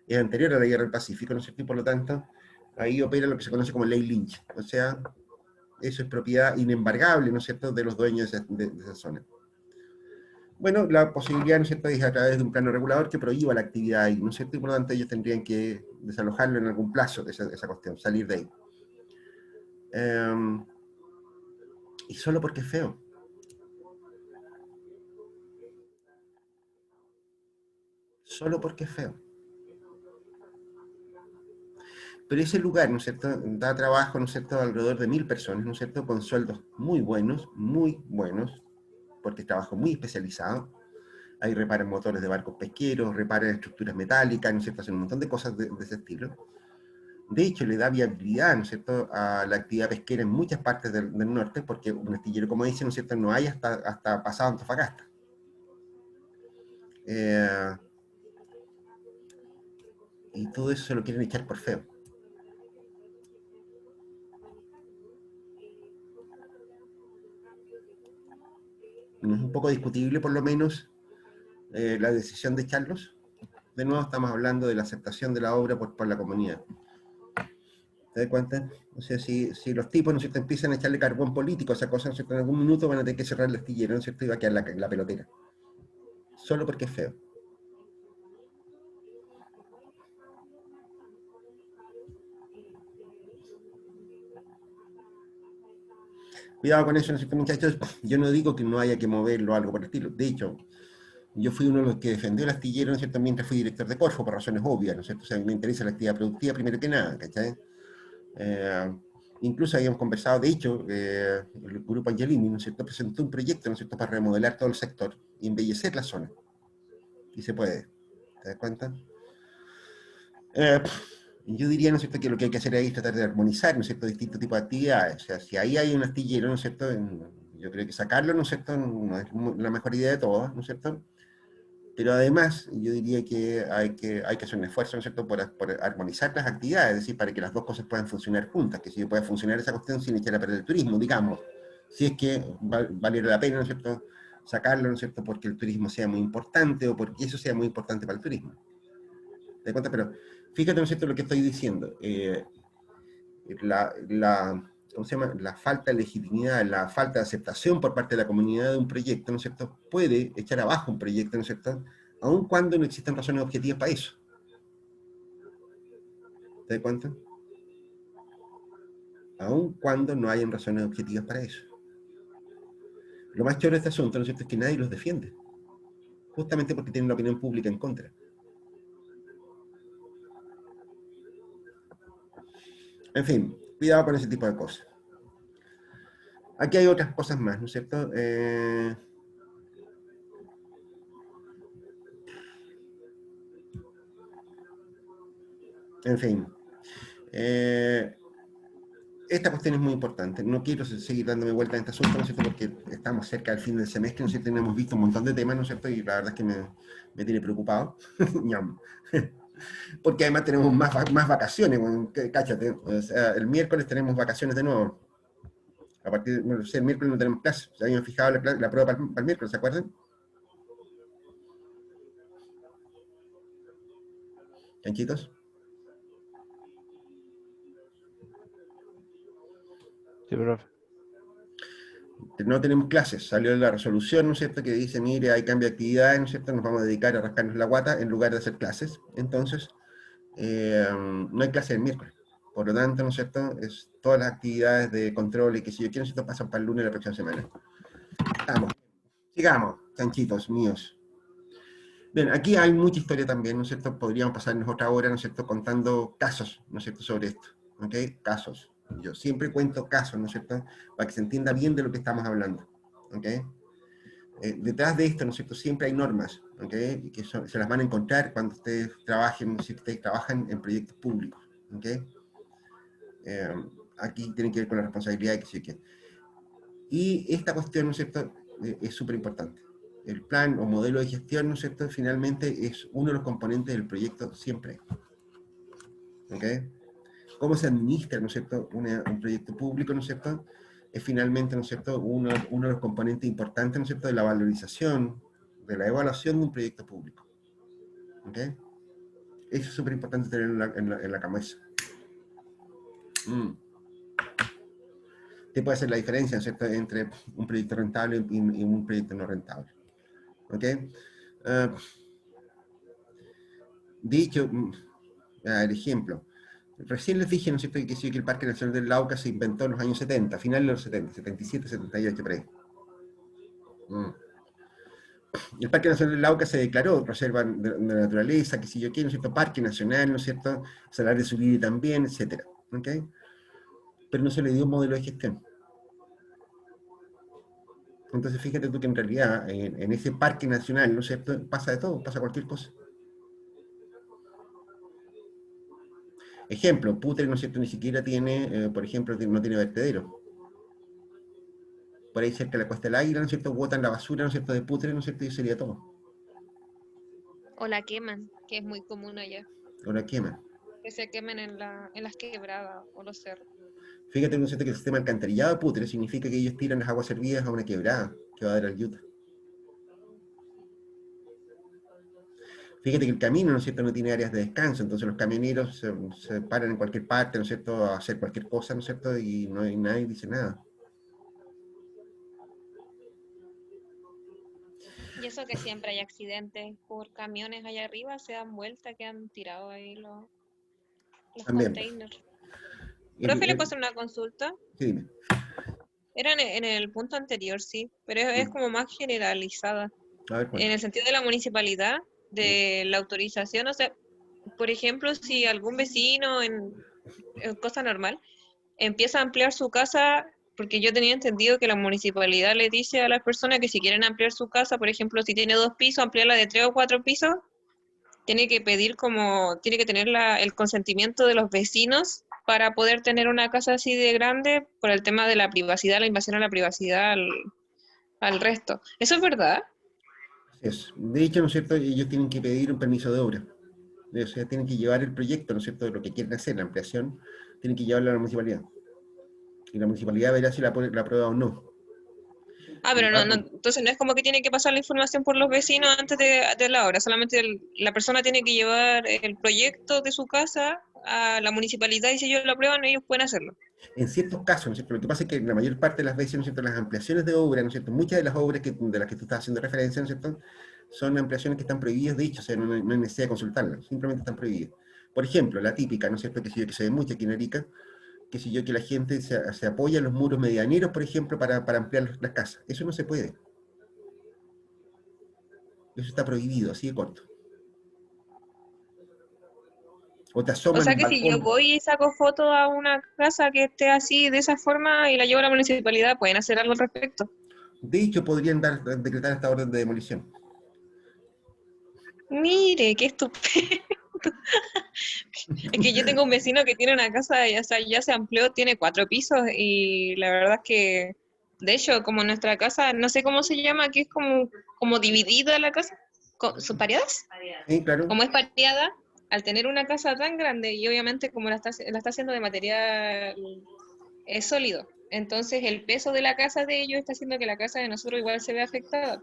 es anterior a la Guerra del Pacífico, ¿no es cierto?, y por lo tanto, ahí opera lo que se conoce como ley Lynch. O sea, eso es propiedad inembargable, ¿no es cierto?, de los dueños de esa zona. Bueno, la posibilidad, ¿no es cierto?, es a través de un plano regulador que prohíba la actividad ahí, ¿no es cierto?, y por lo tanto ellos tendrían que desalojarlo en algún plazo de esa cuestión, salir de ahí. Y solo porque es feo. Solo porque es feo. Pero ese lugar, ¿no es cierto?, da trabajo, ¿no es cierto?, a alrededor de 1000 personas, ¿no es cierto?, con sueldos muy buenos, porque es trabajo muy especializado. Ahí reparan motores de barcos pesqueros, reparan estructuras metálicas, ¿no es cierto?, hacen un montón de cosas de ese estilo. De hecho, le da viabilidad, ¿no es cierto?, a la actividad pesquera en muchas partes del norte, porque un astillero, como dice, ¿no es cierto?, no hay hasta pasado Antofagasta. Y todo eso se lo quieren echar por feo. ¿No es un poco discutible, por lo menos, la decisión de echarlos? De nuevo estamos hablando de la aceptación de la obra por la comunidad. ¿Te das cuenta? O sea, si los tipos, ¿no es cierto?, empiezan a echarle carbón político a esa cosa, ¿no es cierto?, en algún minuto van a tener que cerrar el astillero, ¿no es cierto?, y va a quedar la pelotera. Solo porque es feo. Cuidado con eso, ¿no es cierto, muchachos? Yo no digo que no haya que moverlo o algo por el estilo. De hecho, yo fui uno de los que defendió el astillero, ¿no es cierto?, mientras fui director de Corfo, por razones obvias, ¿no es cierto? O sea, me interesa la actividad productiva primero que nada, ¿cachai? Eh, Incluso habíamos conversado, de hecho, el grupo Angelini, ¿no es cierto?, presentó un proyecto, ¿no es cierto?, para remodelar todo el sector y embellecer la zona. Y se puede, ¿te das cuenta? Eh, yo diría, ¿no es cierto?, que lo que hay que hacer ahí es tratar de armonizar, ¿no es cierto?, distintos tipos de actividades. O sea, si ahí hay un astillero, ¿no es cierto?, yo creo que sacarlo, ¿no es cierto?, no es la mejor idea de todas, ¿no es cierto? Pero además, yo diría que hay que hacer un esfuerzo, ¿no es cierto?, por armonizar las actividades, es decir, para que las dos cosas puedan funcionar juntas, que si pueda funcionar esa cuestión sin echar a perder el turismo, digamos, si es que valiera la pena, ¿no es cierto?, sacarlo, ¿no es cierto?, porque el turismo sea muy importante o porque eso sea muy importante para el turismo. ¿Te das cuenta? Pero fíjate, ¿no es cierto?, lo que estoy diciendo. ¿Cómo se llama? La falta de legitimidad, la falta de aceptación por parte de la comunidad de un proyecto, ¿no es cierto?, puede echar abajo un proyecto, ¿no es cierto?, aun cuando no existen razones objetivas para eso. ¿Te das cuenta? Aun cuando no hayan razones objetivas para eso. Lo más choro de este asunto, ¿no es cierto?, es que nadie los defiende, justamente porque tienen la opinión pública en contra. En fin, cuidado con ese tipo de cosas. Aquí hay otras cosas más, ¿no es cierto? En fin. Esta cuestión es muy importante. No quiero seguir dándome vuelta en este asunto, ¿no es cierto?, porque estamos cerca del fin del semestre, ¿no es cierto?, y hemos visto un montón de temas, ¿no es cierto?, y la verdad es que me tiene preocupado. Ñam. Porque además tenemos más vacaciones, bueno, cáchate. O sea, el miércoles tenemos vacaciones de nuevo. A partir de, no sé, el miércoles no tenemos clase. Ya habíamos fijado la prueba para el miércoles, ¿se acuerdan? ¿Chanchitos? Sí, profe. No tenemos clases, salió la resolución, ¿no es cierto?, que dice, mire, hay cambio de actividades, ¿no es cierto?, nos vamos a dedicar a rascarnos la guata en lugar de hacer clases. Entonces, no hay clase el miércoles. Por lo tanto, ¿no es cierto?, todas las actividades de control y que si yo quiero, ¿no es cierto?, pasan para el lunes de la próxima semana. Vamos, sigamos, chanchitos míos. Bien, aquí hay mucha historia también, ¿no es cierto? Podríamos pasarnos otra hora, ¿no es cierto?, contando casos, ¿no es cierto?, sobre esto, ¿ok? Casos. Yo siempre cuento casos, ¿no es cierto?, para que se entienda bien de lo que estamos hablando, ¿ok? Detrás de esto, ¿no es cierto?, siempre hay normas, ¿ok? Y que se las van a encontrar cuando ustedes trabajen, si ustedes trabajan en proyectos públicos, ¿ok? Aquí tiene que ver con la responsabilidad de que sí que. Y esta cuestión, ¿no es cierto?, es súper importante. El plan o modelo de gestión, ¿no es cierto?, finalmente es uno de los componentes del proyecto siempre. ¿Ok? Cómo se administra, ¿no es cierto?, un proyecto público, ¿no es cierto?, es finalmente, ¿no es cierto?, uno de los componentes importantes, ¿no es cierto?, de la valorización, de la evaluación de un proyecto público. ¿Ok? Eso es súper importante tenerlo en la cabeza. ¿Qué puede ser la diferencia, ¿no es cierto?, entre un proyecto rentable y un proyecto no rentable? ¿Ok? Dicho, el ejemplo, recién les dije, ¿no es cierto?, que sí, que el Parque Nacional del Lauca se inventó en los años 70, finales de los 70, 77, 78, por ahí. El Parque Nacional del Lauca se declaró reserva de la naturaleza, que si yo quiero, ¿no es cierto?, Parque Nacional, ¿no es cierto?, Salar de Uyuni también, etcétera. ¿Ok? Pero no se le dio un modelo de gestión. Entonces fíjate tú que en realidad en ese Parque Nacional, ¿no es cierto?, pasa de todo, pasa cualquier cosa. Ejemplo, Putre, ¿no es cierto?, ni siquiera tiene, por ejemplo, no tiene vertedero. Por ahí cerca de la Costa del Águila, ¿no es cierto?, botan la basura, ¿no es cierto?, de Putre, ¿no es cierto?, y sería todo. O la queman, que es muy común allá. Ahora quema. Que se quemen en las quebradas o los cerros. Fíjate, ¿no es cierto?, que el sistema alcantarillado de Putre significa que ellos tiran las aguas servidas a una quebrada que va a dar al Utah. Fíjate que el camino, ¿no es cierto?, no tiene áreas de descanso, entonces los camioneros se paran en cualquier parte, ¿no es cierto?, a hacer cualquier cosa, ¿no es cierto?, y no hay nadie dice nada. Y eso que siempre hay accidentes por camiones allá arriba, se dan vuelta, quedan tirados ahí los También. containers. El- Profe, ¿le puedo el- hacer una consulta? sí, dime. Era en el punto anterior, sí, pero es como más generalizada. A ver, En cuéntame. el sentido de la municipalidad, de la autorización, o sea, por ejemplo, si algún vecino en cosa normal empieza a ampliar su casa, porque yo tenía entendido que la municipalidad le dice a las personas que si quieren ampliar su casa, por ejemplo, si tiene 2 pisos, ampliarla de 3 o 4 pisos, tiene que tener el consentimiento de los vecinos para poder tener una casa así de grande por el tema de la privacidad, la invasión a la privacidad al resto. ¿Eso es verdad? Así es. De hecho, ¿no es cierto? Ellos tienen que pedir un permiso de obra. O sea, tienen que llevar el proyecto, ¿no es cierto?, de lo que quieren hacer, la ampliación, tienen que llevarlo a la municipalidad. Y la municipalidad verá si la aprueba o no. Ah, pero no, entonces no es como que tiene que pasar la información por los vecinos antes de la obra, solamente la persona tiene que llevar el proyecto de su casa a la municipalidad y si ellos lo aprueban, ellos pueden hacerlo. En ciertos casos, ¿no es cierto? Lo que pasa es que en la mayor parte de las veces, ¿no es cierto?, las ampliaciones de obra, ¿no es cierto?, muchas de las obras de las que tú estás haciendo referencia, ¿no es cierto?, son ampliaciones que están prohibidas, de hecho, o sea, no hay necesidad de consultarlas, simplemente están prohibidas. Por ejemplo, la típica, ¿no es cierto?, que se ve mucho aquí en Arica, que la gente se apoya en los muros medianeros, por ejemplo, para ampliar las casas. Eso no se puede. Eso está prohibido, así de corto. O te O asoman sea al que si yo balcón. voy y saco foto a una casa que esté así, de esa forma, y la llevo a la municipalidad, ¿pueden hacer algo al respecto? De hecho, podrían decretar esta orden de demolición. Mire, qué estupendo. Es que yo tengo un vecino que tiene una casa, ya se amplió, tiene 4 pisos y la verdad es que, de hecho, como nuestra casa, no sé cómo se llama, que es como dividida la casa, ¿son pareadas? Sí, claro. Como es pareada, al tener una casa tan grande y obviamente como la está haciendo de material sólido, entonces el peso de la casa de ellos está haciendo que la casa de nosotros igual se vea afectada.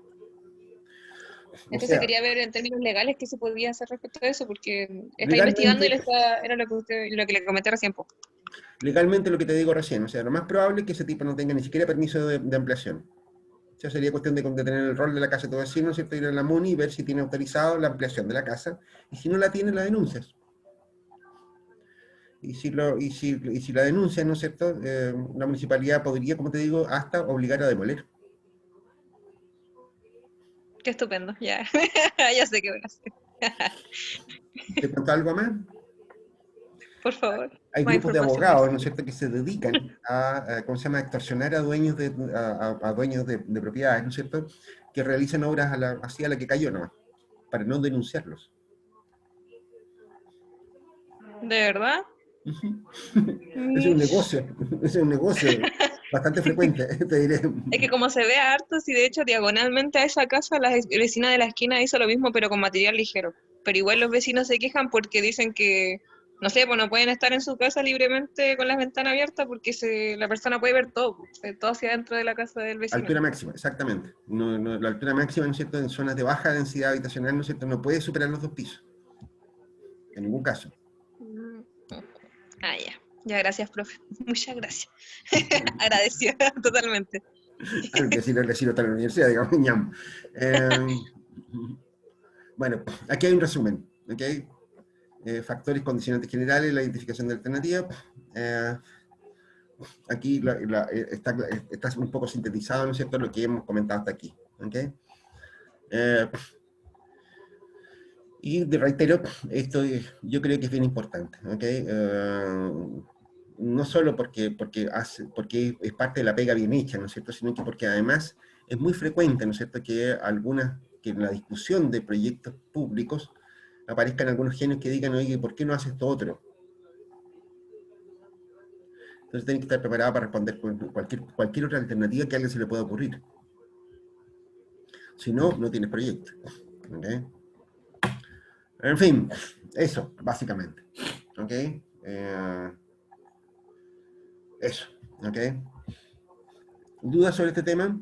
O Entonces sea, quería ver en términos legales qué se podía hacer respecto a eso, porque está investigando y legalmente, era lo que le comenté recién. Po. legalmente lo que te digo recién, o sea, lo más probable es que ese tipo no tenga ni siquiera permiso de ampliación. O sea, sería cuestión de tener el rol de la casa de tu vecino, ¿no es cierto?, ir a la MUNI y ver si tiene autorizado la ampliación de la casa, y si no la tiene, la denuncias. Y si la denuncias, ¿no es cierto?, la municipalidad podría, como te digo, hasta obligar a demoler. Qué estupendo, ya. Ya sé qué voy a hacer. ¿Te cuento algo más? Por favor, Hay más grupos de información, abogados, ¿no es please. cierto?, que se dedican ¿cómo se llama?, a extorsionar a dueños a dueños de propiedades, ¿no es cierto?, que realizan obras así a la que cayó nomás, para no denunciarlos. ¿De verdad? Ujú. Es un Mish. negocio, es un negocio bastante frecuente, te diré. Es que como se ve harto, y de hecho diagonalmente a esa casa, la vecina de la esquina hizo lo mismo, pero con material ligero. Pero igual los vecinos se quejan porque dicen que, no sé, pues no pueden estar en su casa libremente con las ventanas abiertas porque la persona puede ver todo, todo hacia adentro de la casa del vecino. Altura máxima, exactamente. La altura máxima, ¿no es cierto?, en zonas de baja densidad habitacional, ¿no es cierto?, no puede superar los 2 pisos, en ningún caso. Mm. Ah, ya. Ya, gracias, profe. Muchas gracias. Agradecida totalmente. Claro que sí, lo recibo está en la universidad, digamos, ñam. Eh, bueno, aquí hay un resumen, ¿ok? Factores condicionantes generales, la identificación de alternativas. Aquí está un poco sintetizado, ¿no es cierto?, lo que hemos comentado hasta aquí, ¿ok? Y reitero, yo creo que es bien importante, ¿ok? No solo porque es parte de la pega bien hecha, ¿no es cierto?, sino que porque además es muy frecuente, ¿no es cierto?, que en la discusión de proyectos públicos aparezcan algunos genios que digan, oye, ¿por qué no haces esto otro? Entonces tienen que estar preparados para responder con cualquier otra alternativa que a alguien se le pueda ocurrir. Si no, no tienes proyecto, ¿ok? En fin, eso, básicamente. ¿Ok? Eso, ¿ok? ¿Dudas sobre este tema?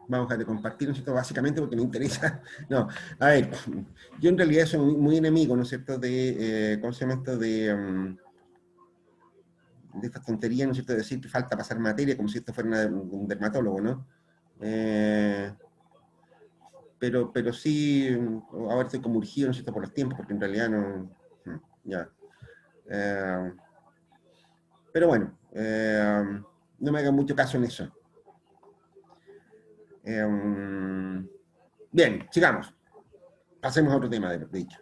Vamos a dejar de compartir, ¿no es cierto?, básicamente porque me interesa. No, a ver, yo en realidad soy muy enemigo, ¿no es cierto?, ¿cómo se llama esto? De esta tontería, ¿no es cierto?, de decir que falta pasar materia como si esto fuera un dermatólogo, ¿no? Pero sí, ahora estoy como urgido, ¿no es cierto?, por los tiempos, porque en realidad no. Ya. Pero bueno, no me hagan mucho caso en eso. Bien, sigamos. Pasemos a otro tema, de dicho.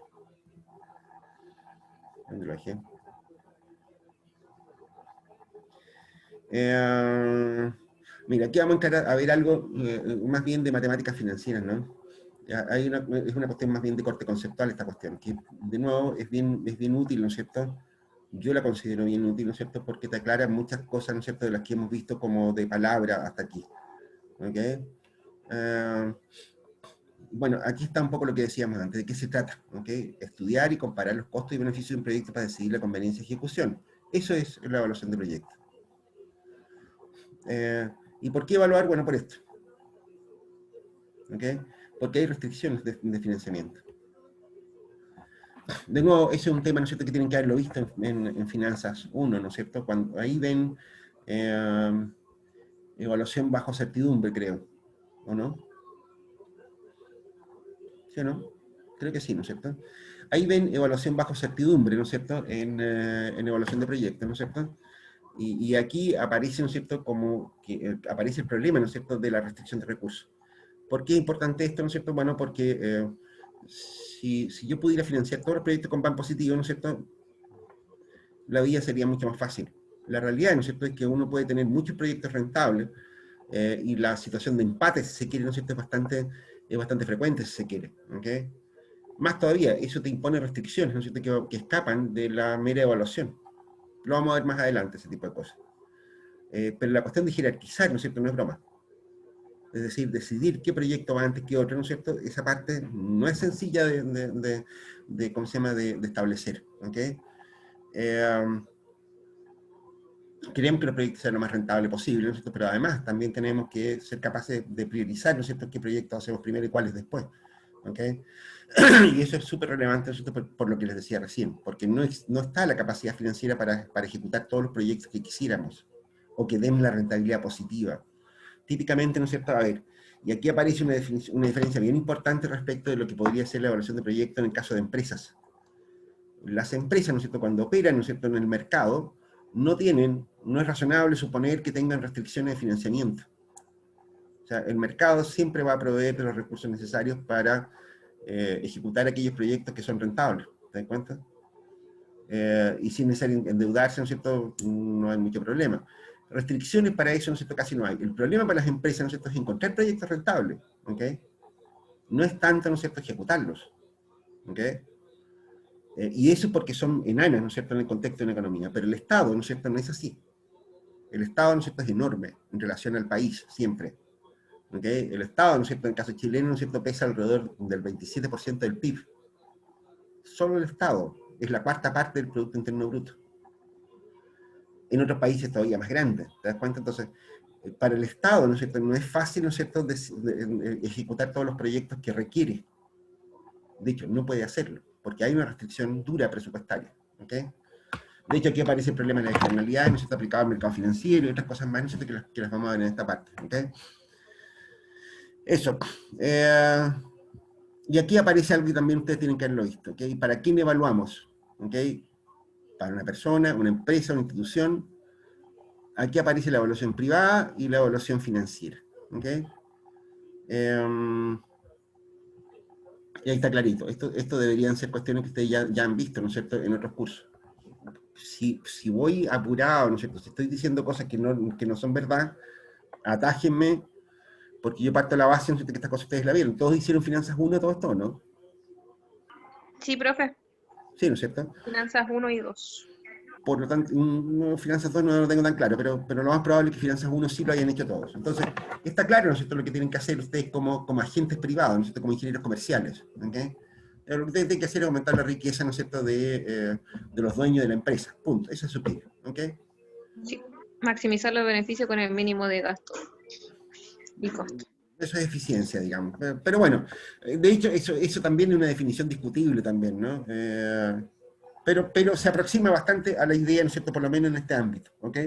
¿Dónde lo dejé? Mira, aquí vamos a entrar a ver algo más bien de matemáticas financieras, ¿no? Es una cuestión más bien de corte conceptual esta cuestión, que de nuevo es bien útil, ¿no es cierto? Yo la considero bien útil, ¿no es cierto? Porque te aclara muchas cosas, ¿no es cierto?, de las que hemos visto como de palabra hasta aquí. ¿Ok? Bueno, aquí está un poco lo que decíamos antes, ¿de qué se trata? ¿Ok? Estudiar y comparar los costos y beneficios de un proyecto para decidir la conveniencia y ejecución. Eso es la evaluación de proyecto. ¿Y por qué evaluar? Bueno, por esto. ¿Ok? Porque hay restricciones de financiamiento. De nuevo, ese es un tema, ¿no es cierto?, que tienen que haberlo visto en Finanzas 1, ¿no es cierto? Cuando ahí ven evaluación bajo certidumbre, creo, ¿o no? ¿Sí o no? Creo que sí, ¿no es cierto? Ahí ven evaluación bajo certidumbre, ¿no es cierto?, en evaluación de proyectos, ¿no es cierto? Y aquí aparece, ¿no es cierto?, como que aparece el problema, ¿no es cierto?, de la restricción de recursos. ¿Por qué es importante esto, no es cierto? Bueno, porque si yo pudiera financiar todos los proyectos con PAN positivo, ¿no es cierto?, la vida sería mucho más fácil. La realidad, ¿no es cierto?, es que uno puede tener muchos proyectos rentables y la situación de empate, si se quiere, ¿no es cierto?, es bastante frecuente, si se quiere. ¿Ok? Más todavía, eso te impone restricciones, ¿no es cierto?, que escapan de la mera evaluación. Lo vamos a ver más adelante, ese tipo de cosas. Pero la cuestión de jerarquizar, ¿no es cierto?, no es broma. Es decir, decidir qué proyecto va antes que otro, ¿no es cierto? Esa parte no es sencilla ¿cómo se llama?, de establecer. ¿Ok? Queremos que los proyectos sean lo más rentable posible, ¿no es cierto? Pero además también tenemos que ser capaces de priorizar, ¿no es cierto?, qué proyectos hacemos primero y cuáles después. ¿Ok? Y eso es súper relevante, ¿no es cierto?, por lo que les decía recién, porque no está la capacidad financiera para ejecutar todos los proyectos que quisiéramos, o que den la rentabilidad positiva. Típicamente, ¿no es cierto? A ver, y aquí aparece una diferencia bien importante respecto de lo que podría ser la evaluación de proyectos en el caso de empresas. Las empresas, ¿no es cierto?, cuando operan, ¿no es cierto?, en el mercado, no es razonable suponer que tengan restricciones de financiamiento. O sea, el mercado siempre va a proveer de los recursos necesarios para ejecutar aquellos proyectos que son rentables, ¿te das cuenta? Y sin necesario endeudarse, ¿no es cierto?, no hay mucho problema. Restricciones para eso, ¿no es cierto?, casi no hay. El problema para las empresas, ¿no es cierto?, es encontrar proyectos rentables, ¿ok? No es tanto, ¿no es cierto?, ejecutarlos, ¿ok? Y eso es porque son enanas, ¿no es cierto?, en el contexto de una economía. Pero el Estado, ¿no es cierto?, no es así. El Estado, ¿no es cierto?, es enorme en relación al país, siempre. ¿Ok? El Estado, ¿no es cierto?, en el caso chileno, ¿no es cierto?, pesa alrededor del 27% del PIB. Solo el Estado es la cuarta parte del Producto Interno Bruto. En otros países todavía más grandes, ¿te das cuenta? Entonces, para el Estado, ¿no es cierto?, no es fácil, ¿no es cierto?, ejecutar todos los proyectos que requiere. De hecho, no puede hacerlo, porque hay una restricción dura presupuestaria. ¿Ok? De hecho, aquí aparece el problema de la externalidad, ¿no es cierto?, aplicado al mercado financiero y otras cosas más, ¿no es cierto?, que las vamos a ver en esta parte. ¿Ok? Eso. Y aquí aparece algo que también ustedes tienen que haberlo visto. ¿Ok? ¿Para quién evaluamos? ¿Ok? Para una persona, una empresa, una institución. Aquí aparece la evaluación privada y la evaluación financiera. ¿Ok? Y ahí está clarito. Esto deberían ser cuestiones que ustedes ya han visto, ¿no es cierto?, en otros cursos. Si voy apurado, ¿no es cierto?, si estoy diciendo cosas que no son verdad, atájenme, porque yo parto de la base, ¿no es cierto?, que estas cosas ustedes la vieron. Todos hicieron Finanzas 1, todo esto, ¿no? Sí, profe. Sí, ¿no es cierto? Finanzas 1 y 2. Por lo tanto, Finanzas 2 no lo tengo tan claro, pero lo más probable es que Finanzas 1 sí lo hayan hecho todos. Entonces, está claro, ¿no es cierto?, lo que tienen que hacer ustedes como agentes privados, ¿no es cierto?, como ingenieros comerciales. ¿Ok? Lo que ustedes tienen que hacer es aumentar la riqueza, ¿no es cierto?, de los dueños de la empresa. Punto. Esa es su pega. ¿Ok? Sí. Maximizar los beneficios con el mínimo de gasto y costo. Eso es eficiencia, digamos. Pero bueno, de hecho, eso también es una definición discutible también, ¿no? Pero se aproxima bastante a la idea, ¿no es cierto?, por lo menos en este ámbito. ¿Ok?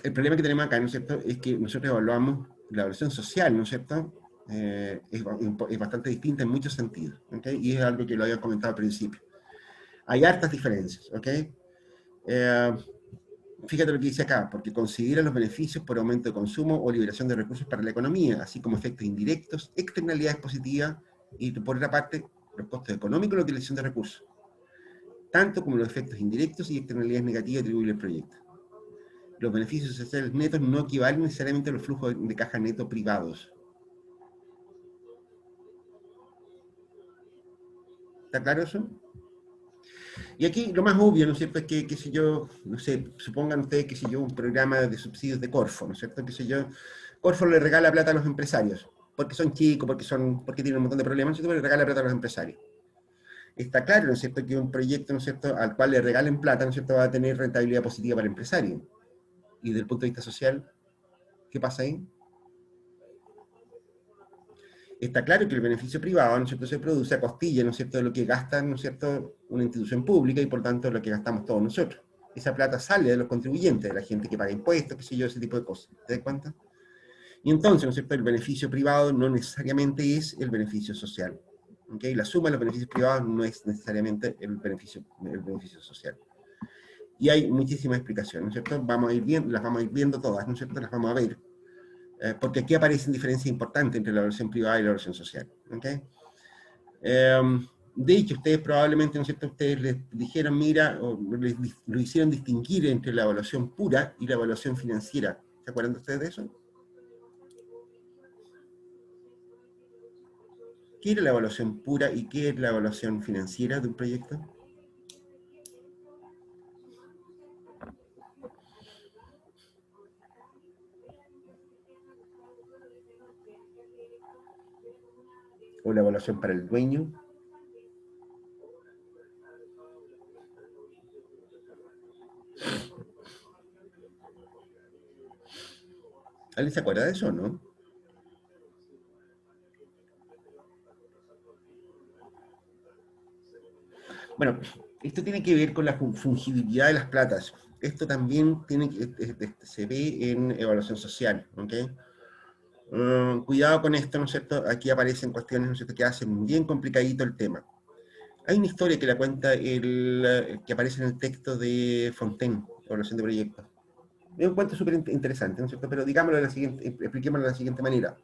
El problema que tenemos acá, ¿no es cierto?, es que nosotros evaluamos la evaluación social, ¿no es cierto?, es bastante distinta en muchos sentidos, ¿ok? Y es algo que lo había comentado al principio. Hay hartas diferencias, ¿ok? Fíjate lo que dice acá, porque considera los beneficios por aumento de consumo o liberación de recursos para la economía, así como efectos indirectos, externalidades positivas y, por otra parte, los costos económicos de la utilización de recursos, tanto como los efectos indirectos y externalidades negativas atribuibles al proyecto. Los beneficios sociales netos no equivalen necesariamente a los flujos de caja neto privados. ¿Está claro eso? Y aquí lo más obvio, ¿no es cierto?, es que, qué sé yo, no sé, supongan ustedes, qué sé yo, un programa de subsidios de Corfo, ¿no es cierto?, qué sé yo, Corfo le regala plata a los empresarios, porque son chicos, porque tienen un montón de problemas, ¿no es cierto?, pero le regala plata a los empresarios. Está claro, ¿no es cierto?, que un proyecto, ¿no es cierto?, al cual le regalen plata, ¿no es cierto?, va a tener rentabilidad positiva para el empresario. Y desde el punto de vista social, ¿qué pasa ahí? Está claro que el beneficio privado, ¿no es cierto?, se produce a costilla, ¿no es cierto?, de lo que gasta, ¿no es cierto?, una institución pública y por tanto de lo que gastamos todos nosotros. Esa plata sale de los contribuyentes, de la gente que paga impuestos, qué sé yo, ese tipo de cosas. ¿Te das cuenta? Y entonces, ¿no es cierto?, el beneficio privado no necesariamente es el beneficio social. ¿Okay? La suma de los beneficios privados no es necesariamente el beneficio social. Y hay muchísimas explicaciones, ¿no es cierto? Las vamos a ir viendo todas, ¿no es cierto? Las vamos a ver. Porque aquí aparecen diferencias importantes entre la evaluación privada y la evaluación social. ¿Okay? De hecho, ustedes probablemente, ¿no es cierto?, ustedes les dijeron, mira, o lo hicieron distinguir entre la evaluación pura y la evaluación financiera. ¿Se acuerdan de ustedes de eso? ¿Qué era la evaluación pura y qué es la evaluación financiera de un proyecto? ¿O la evaluación para el dueño? ¿Alguien se acuerda de eso, no? Bueno, esto tiene que ver con la fungibilidad de las platas. Esto también se ve en evaluación social, ¿ok? Cuidado con esto, ¿no es cierto? Aquí aparecen cuestiones, ¿no es cierto?, que hacen bien complicadito el tema. Hay una historia que la cuenta que aparece en el texto de Fontaine, Evaluación de Proyectos. Es un cuento súper interesante, ¿no es cierto? Pero digámoslo expliquémoslo de la siguiente manera.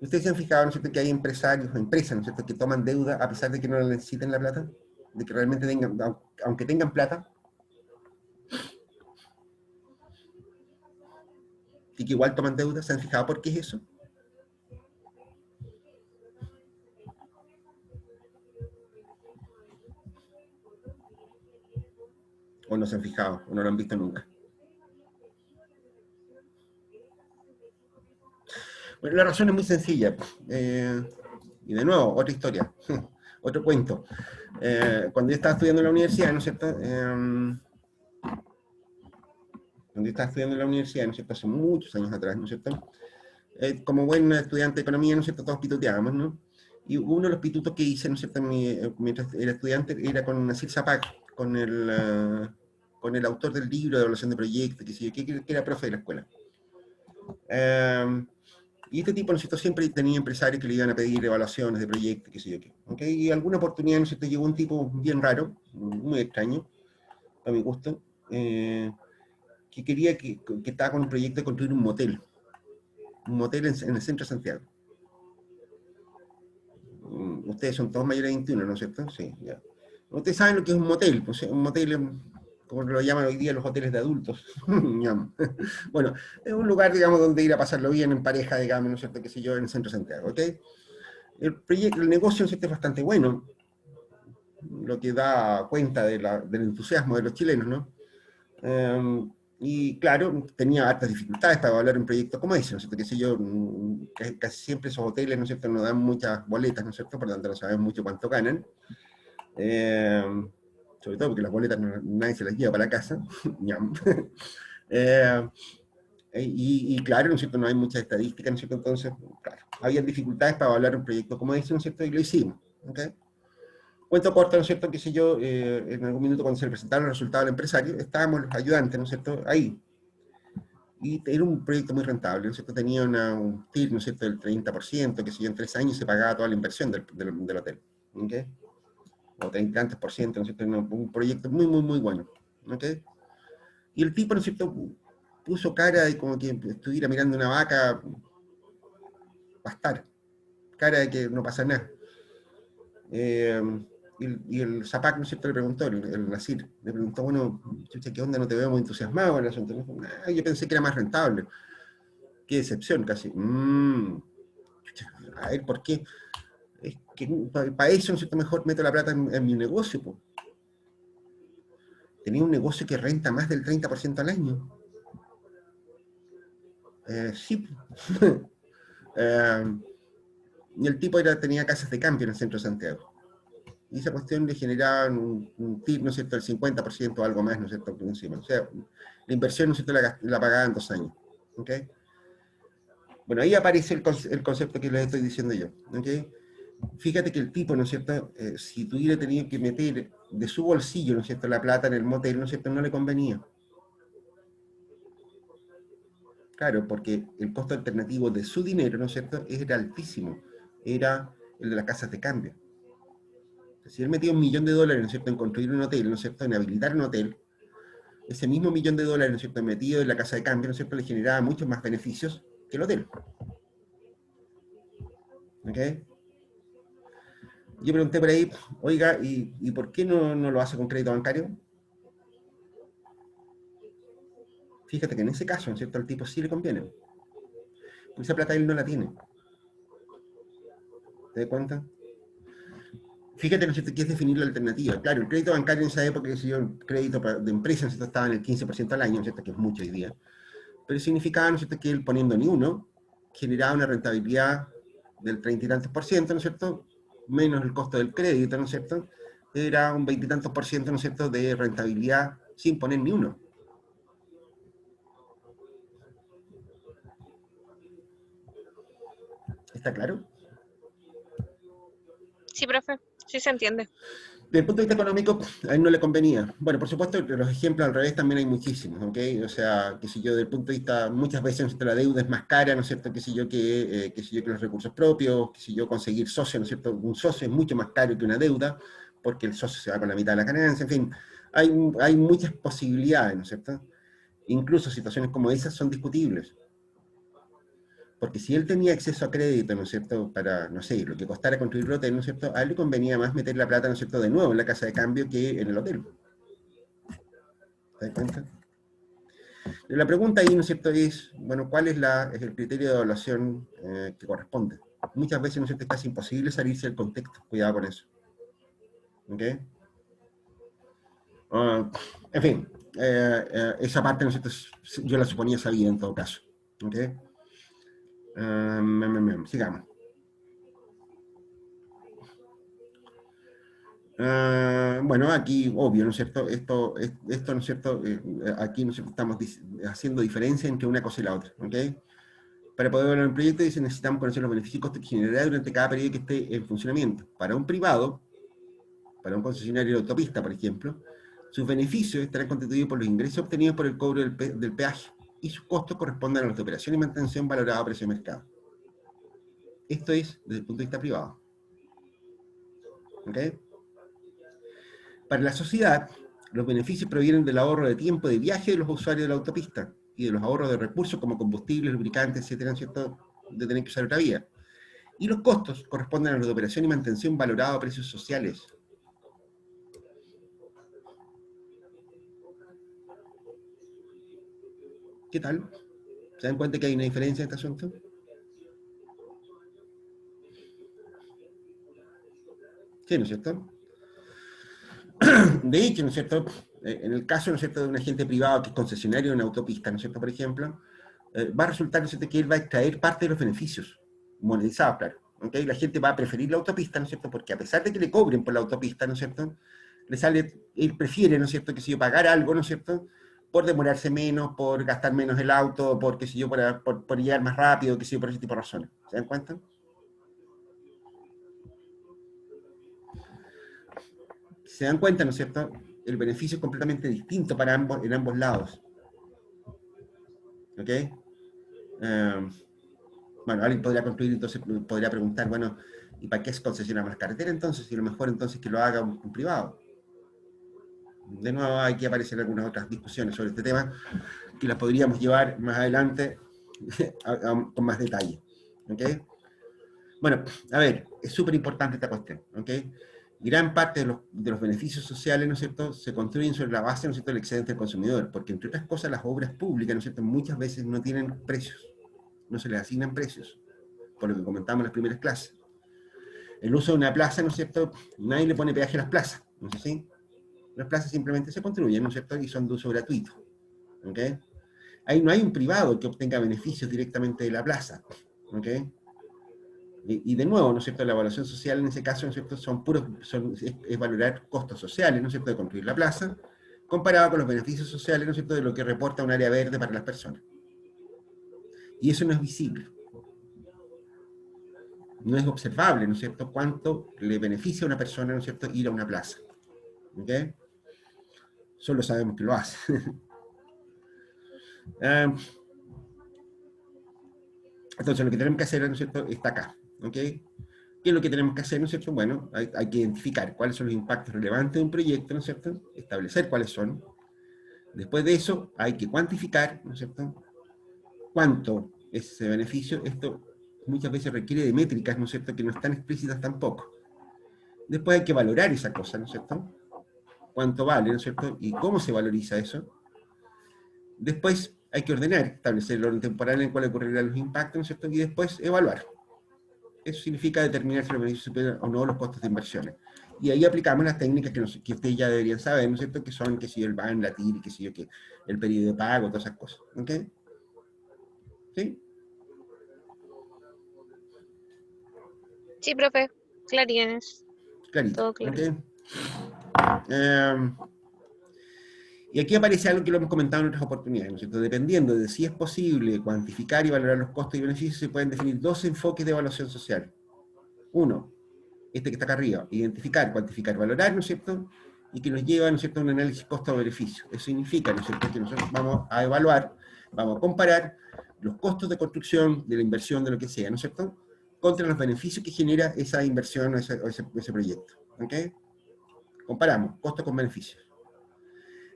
¿Ustedes se han fijado, ¿no es cierto?, que hay empresarios o empresas, ¿no es cierto?, que toman deuda a pesar de que no la necesiten la plata? De que realmente tengan, aunque tengan plata, y que igual toman deuda. ¿Se han fijado por qué es eso? ¿O no se han fijado? ¿O no lo han visto nunca? Bueno, la razón es muy sencilla. Y de nuevo, otra historia, otro cuento. Cuando yo estaba estudiando en la universidad, ¿no es cierto? Cuando yo estaba estudiando en la universidad, ¿no es cierto?, hace muchos años atrás, ¿no es cierto?, como buen estudiante de economía, ¿no es cierto?, todos pituteábamos, ¿no? Y uno de los pitutos que hice, ¿no es cierto?, mientras era estudiante, era con Nasir Zapak, con el autor del libro de evaluación de proyectos, que era profe de la escuela. Y este tipo, ¿no es cierto?, siempre tenía empresarios que le iban a pedir evaluaciones de proyectos, qué sé yo qué. ¿Okay? Y alguna oportunidad, ¿no es cierto?, llegó un tipo bien raro, muy extraño, a mi gusto, que quería que estaba con un proyecto de construir un motel en el centro de Santiago. Ustedes son todos mayores de 21, ¿no es cierto? Sí, ya. Ustedes saben lo que es un motel, pues, un motel, como lo llaman hoy día los hoteles de adultos. Bueno, es un lugar, digamos, donde ir a pasarlo bien en pareja, digamos, ¿no es cierto?, qué sé yo, en el centro de Santiago, ¿ok? El negocio, ¿no es cierto?, es bastante bueno, lo que da cuenta del entusiasmo de los chilenos, ¿no? Y claro, tenía hartas dificultades para evaluar un proyecto como ese, ¿no es cierto? Que sé yo, casi siempre esos hoteles, ¿no es cierto?, nos dan muchas boletas, ¿no es cierto?, por lo tanto no sabemos mucho cuánto ganan. Sobre todo porque las boletas nadie se las lleva para la casa. Y claro, ¿no es cierto?, no hay muchas estadísticas, ¿no es cierto? Entonces, claro, había dificultades para evaluar un proyecto como ese, ¿no es cierto?, y lo hicimos, ¿ok? Cuento corto, ¿no es cierto?, qué sé yo, en algún minuto cuando se le presentaron los resultados al empresario, estábamos los ayudantes, ¿no es cierto?, ahí. Y era un proyecto muy rentable, ¿no es cierto?, tenía un TIR, ¿no es cierto?, del 30%, que sé yo, en 3 años se pagaba toda la inversión del hotel. ¿Okay? o 30 y tantos por ciento, ¿no es cierto? Un proyecto muy, muy, muy bueno, ¿ok? Y el tipo, ¿no es cierto?, puso cara de como que estuviera mirando una vaca pastar, cara de que no pasa nada. Y el Zapac, ¿no es cierto?, le preguntó, el Nasir, le preguntó, bueno, chucha, ¿qué onda? No te veo muy entusiasmado en el asunto. Me dijo, "Nah, yo pensé que era más rentable". Qué decepción, casi. Chucha, a ver, ¿por qué? Es que para eso, ¿no es cierto?, mejor meto la plata en mi negocio, po. Tenía un negocio que renta más del 30% al año. Sí, po. Y el tipo tenía casas de cambio en el centro de Santiago. Y esa cuestión le generaba un tip, ¿no es cierto?, del 50% o algo más, ¿no es cierto?, por encima. O sea, la inversión, ¿no es cierto?, la pagaba en 2 años. ¿Ok? Bueno, ahí aparece el concepto que les estoy diciendo yo. ¿Ok? Fíjate que el tipo, ¿no es cierto?, si tuviera tenido que meter de su bolsillo, ¿no es cierto?, la plata en el motel, ¿no es cierto?, no le convenía. Claro, porque el costo alternativo de su dinero, ¿no es cierto?, era altísimo. Era el de las casas de cambio. Si él metía $1.000.000, ¿no es cierto?, en construir un hotel, ¿no es cierto?, en habilitar un hotel, ese mismo $1.000.000, ¿no es cierto?, metido en la casa de cambio, ¿no es cierto?, le generaba muchos más beneficios que el hotel. ¿Ok? Yo pregunté por ahí, oiga, ¿y por qué no lo hace con crédito bancario? Fíjate que en ese caso, ¿no es cierto?, al tipo sí le conviene. Porque esa plata él no la tiene. ¿Te das cuenta? Fíjate, ¿no es cierto?, que es definir la alternativa. Claro, el crédito bancario en esa época, que el crédito de empresa, ¿no es cierto?, estaba en el 15% al año, ¿no es cierto?, que es mucho hoy día. Pero significaba, ¿no es cierto?, que él poniendo ni uno, generaba una rentabilidad del 30 y tantos por ciento, ¿no es cierto?, menos el costo del crédito, ¿no es cierto?, era un 20 y tantos por ciento, ¿no es cierto?, de rentabilidad sin poner ni uno. ¿Está claro? Sí, profe, sí se entiende. Desde el punto de vista económico, a él no le convenía. Bueno, por supuesto, los ejemplos al revés también hay muchísimos, ¿ok? O sea, qué sé yo, desde el punto de vista, muchas veces, ¿no es cierto?, la deuda es más cara, ¿no es cierto?, qué sé yo, que los recursos propios, qué sé yo, conseguir socio, ¿no es cierto? Un socio es mucho más caro que una deuda, porque el socio se va con la mitad de la ganancia, en fin, hay muchas posibilidades, ¿no es cierto? Incluso situaciones como esas son discutibles. Porque si él tenía acceso a crédito, ¿no es cierto?, para, no sé, lo que costara construir el hotel, ¿no es cierto?, a él le convenía más meter la plata, ¿no es cierto?, de nuevo en la casa de cambio que en el hotel. ¿Te das cuenta? La pregunta ahí, ¿no es cierto?, es, bueno, ¿cuál es el criterio de evaluación que corresponde? Muchas veces, ¿no es cierto?, es casi imposible salirse del contexto. Cuidado con eso. ¿Ok? En fin, esa parte, ¿no es cierto?, yo la suponía sabida en todo caso. ¿Ok? Sigamos. Bueno, aquí, obvio, ¿no es cierto? Esto ¿no es cierto? Aquí, ¿no es cierto?, estamos haciendo diferencia entre una cosa y la otra, ¿ok? Para poder evaluar un proyecto, dice, necesitamos conocer los beneficios y costos que generará durante cada periodo que esté en funcionamiento. Para un privado, para un concesionario de autopista, por ejemplo, sus beneficios estarán constituidos por los ingresos obtenidos por el cobro del peaje, y sus costos corresponden a los de operación y mantención valorados a precio de mercado. Esto es desde el punto de vista privado. ¿Ok? Para la sociedad, los beneficios provienen del ahorro de tiempo de viaje de los usuarios de la autopista y de los ahorros de recursos como combustibles, lubricantes, etcétera, ¿cierto?, de tener que usar otra vía. Y los costos corresponden a los de operación y mantención valorados a precios sociales. ¿Qué tal? ¿Se dan cuenta que hay una diferencia en este asunto? Sí, ¿no es cierto? De hecho, ¿no es cierto?, en el caso, ¿no es cierto?, de un agente privado que es concesionario de una autopista, ¿no es cierto?, por ejemplo, va a resultar, ¿no es cierto?, que él va a extraer parte de los beneficios, monetizados, claro. ¿Okay? La gente va a preferir la autopista, ¿no es cierto?, porque a pesar de que le cobren por la autopista, ¿no es cierto?, le sale, él prefiere, ¿no es cierto?, que si yo pagar algo, ¿no es cierto?, por demorarse menos, por gastar menos el auto, porque si yo por llegar más rápido, que si yo por ese tipo de razones. ¿Se dan cuenta? Se dan cuenta, ¿no es cierto? El beneficio es completamente distinto para en ambos lados. ¿Ok? Bueno, alguien podría concluir, entonces podría preguntar, bueno, ¿Y para qué concesionamos las carreteras entonces? Si lo mejor entonces que lo haga un privado. De nuevo, aquí aparecen algunas otras discusiones sobre este tema que las podríamos llevar más adelante con más detalle. ¿Ok? Bueno, a ver, es súper importante esta cuestión. ¿Ok? Gran parte de los beneficios sociales, ¿no es cierto?, se construyen sobre la base, ¿no es cierto?, del excedente del consumidor, porque entre otras cosas las obras públicas, ¿no es cierto?, muchas veces no tienen precios, no se les asignan precios, por lo que comentamos en las primeras clases. El uso de una plaza, ¿no es cierto?, nadie le pone peaje a las plazas, ¿no es así? Las plazas simplemente se construyen, ¿no es cierto?, y son de uso gratuito. ¿Ok? Ahí no hay un privado que obtenga beneficios directamente de la plaza. ¿Ok? Y de nuevo, ¿no es cierto?, la evaluación social en ese caso, ¿no es cierto?, es valorar costos sociales, ¿no es cierto?, de construir la plaza, comparado con los beneficios sociales, ¿no es cierto?, de lo que reporta un área verde para las personas. Y eso no es visible. No es observable, ¿no es cierto?, cuánto le beneficia a una persona, ¿no es cierto?, ir a una plaza. ¿Ok? Solo sabemos que lo hace. Entonces, lo que tenemos que hacer, ¿no es cierto?, está acá. ¿Ok? ¿Qué es lo que tenemos que hacer, ¿no es cierto? Bueno, hay que identificar cuáles son los impactos relevantes de un proyecto, ¿no es cierto? Establecer cuáles son. Después de eso, hay que cuantificar, ¿no es cierto?, cuánto es ese beneficio. Esto muchas veces requiere de métricas, ¿no es cierto?, que no están explícitas tampoco. Después hay que valorar esa cosa, ¿no es cierto? Cuánto vale, ¿no es cierto? Y cómo se valoriza eso. Después hay que ordenar, establecer el orden temporal en el cual ocurrirán los impactos, ¿no es cierto? Y después evaluar. Eso significa determinar si los beneficios superan o no los costos de inversiones. Y ahí aplicamos las técnicas que ustedes ya deberían saber, ¿no es cierto? Que son, que si el BAN, la TIR, que si yo, que el periodo de pago, todas esas cosas. ¿Ok? ¿Sí? Sí, profe, clarines, Clarito. todo claro. ¿Ok? Y aquí aparece algo que lo hemos comentado en otras oportunidades, ¿no es cierto? Dependiendo de si es posible cuantificar y valorar los costos y beneficios, se pueden definir dos enfoques de evaluación social. Uno, este que está acá arriba, identificar, cuantificar, valorar, ¿no es cierto?, y que nos lleva, ¿no es cierto?, a un análisis costo-beneficio. Eso significa, ¿no es cierto?, que nosotros vamos a evaluar, vamos a comparar los costos de construcción, de la inversión, de lo que sea, ¿no es cierto?, contra los beneficios que genera esa inversión o ese proyecto. ¿Ok? Comparamos costos con beneficios.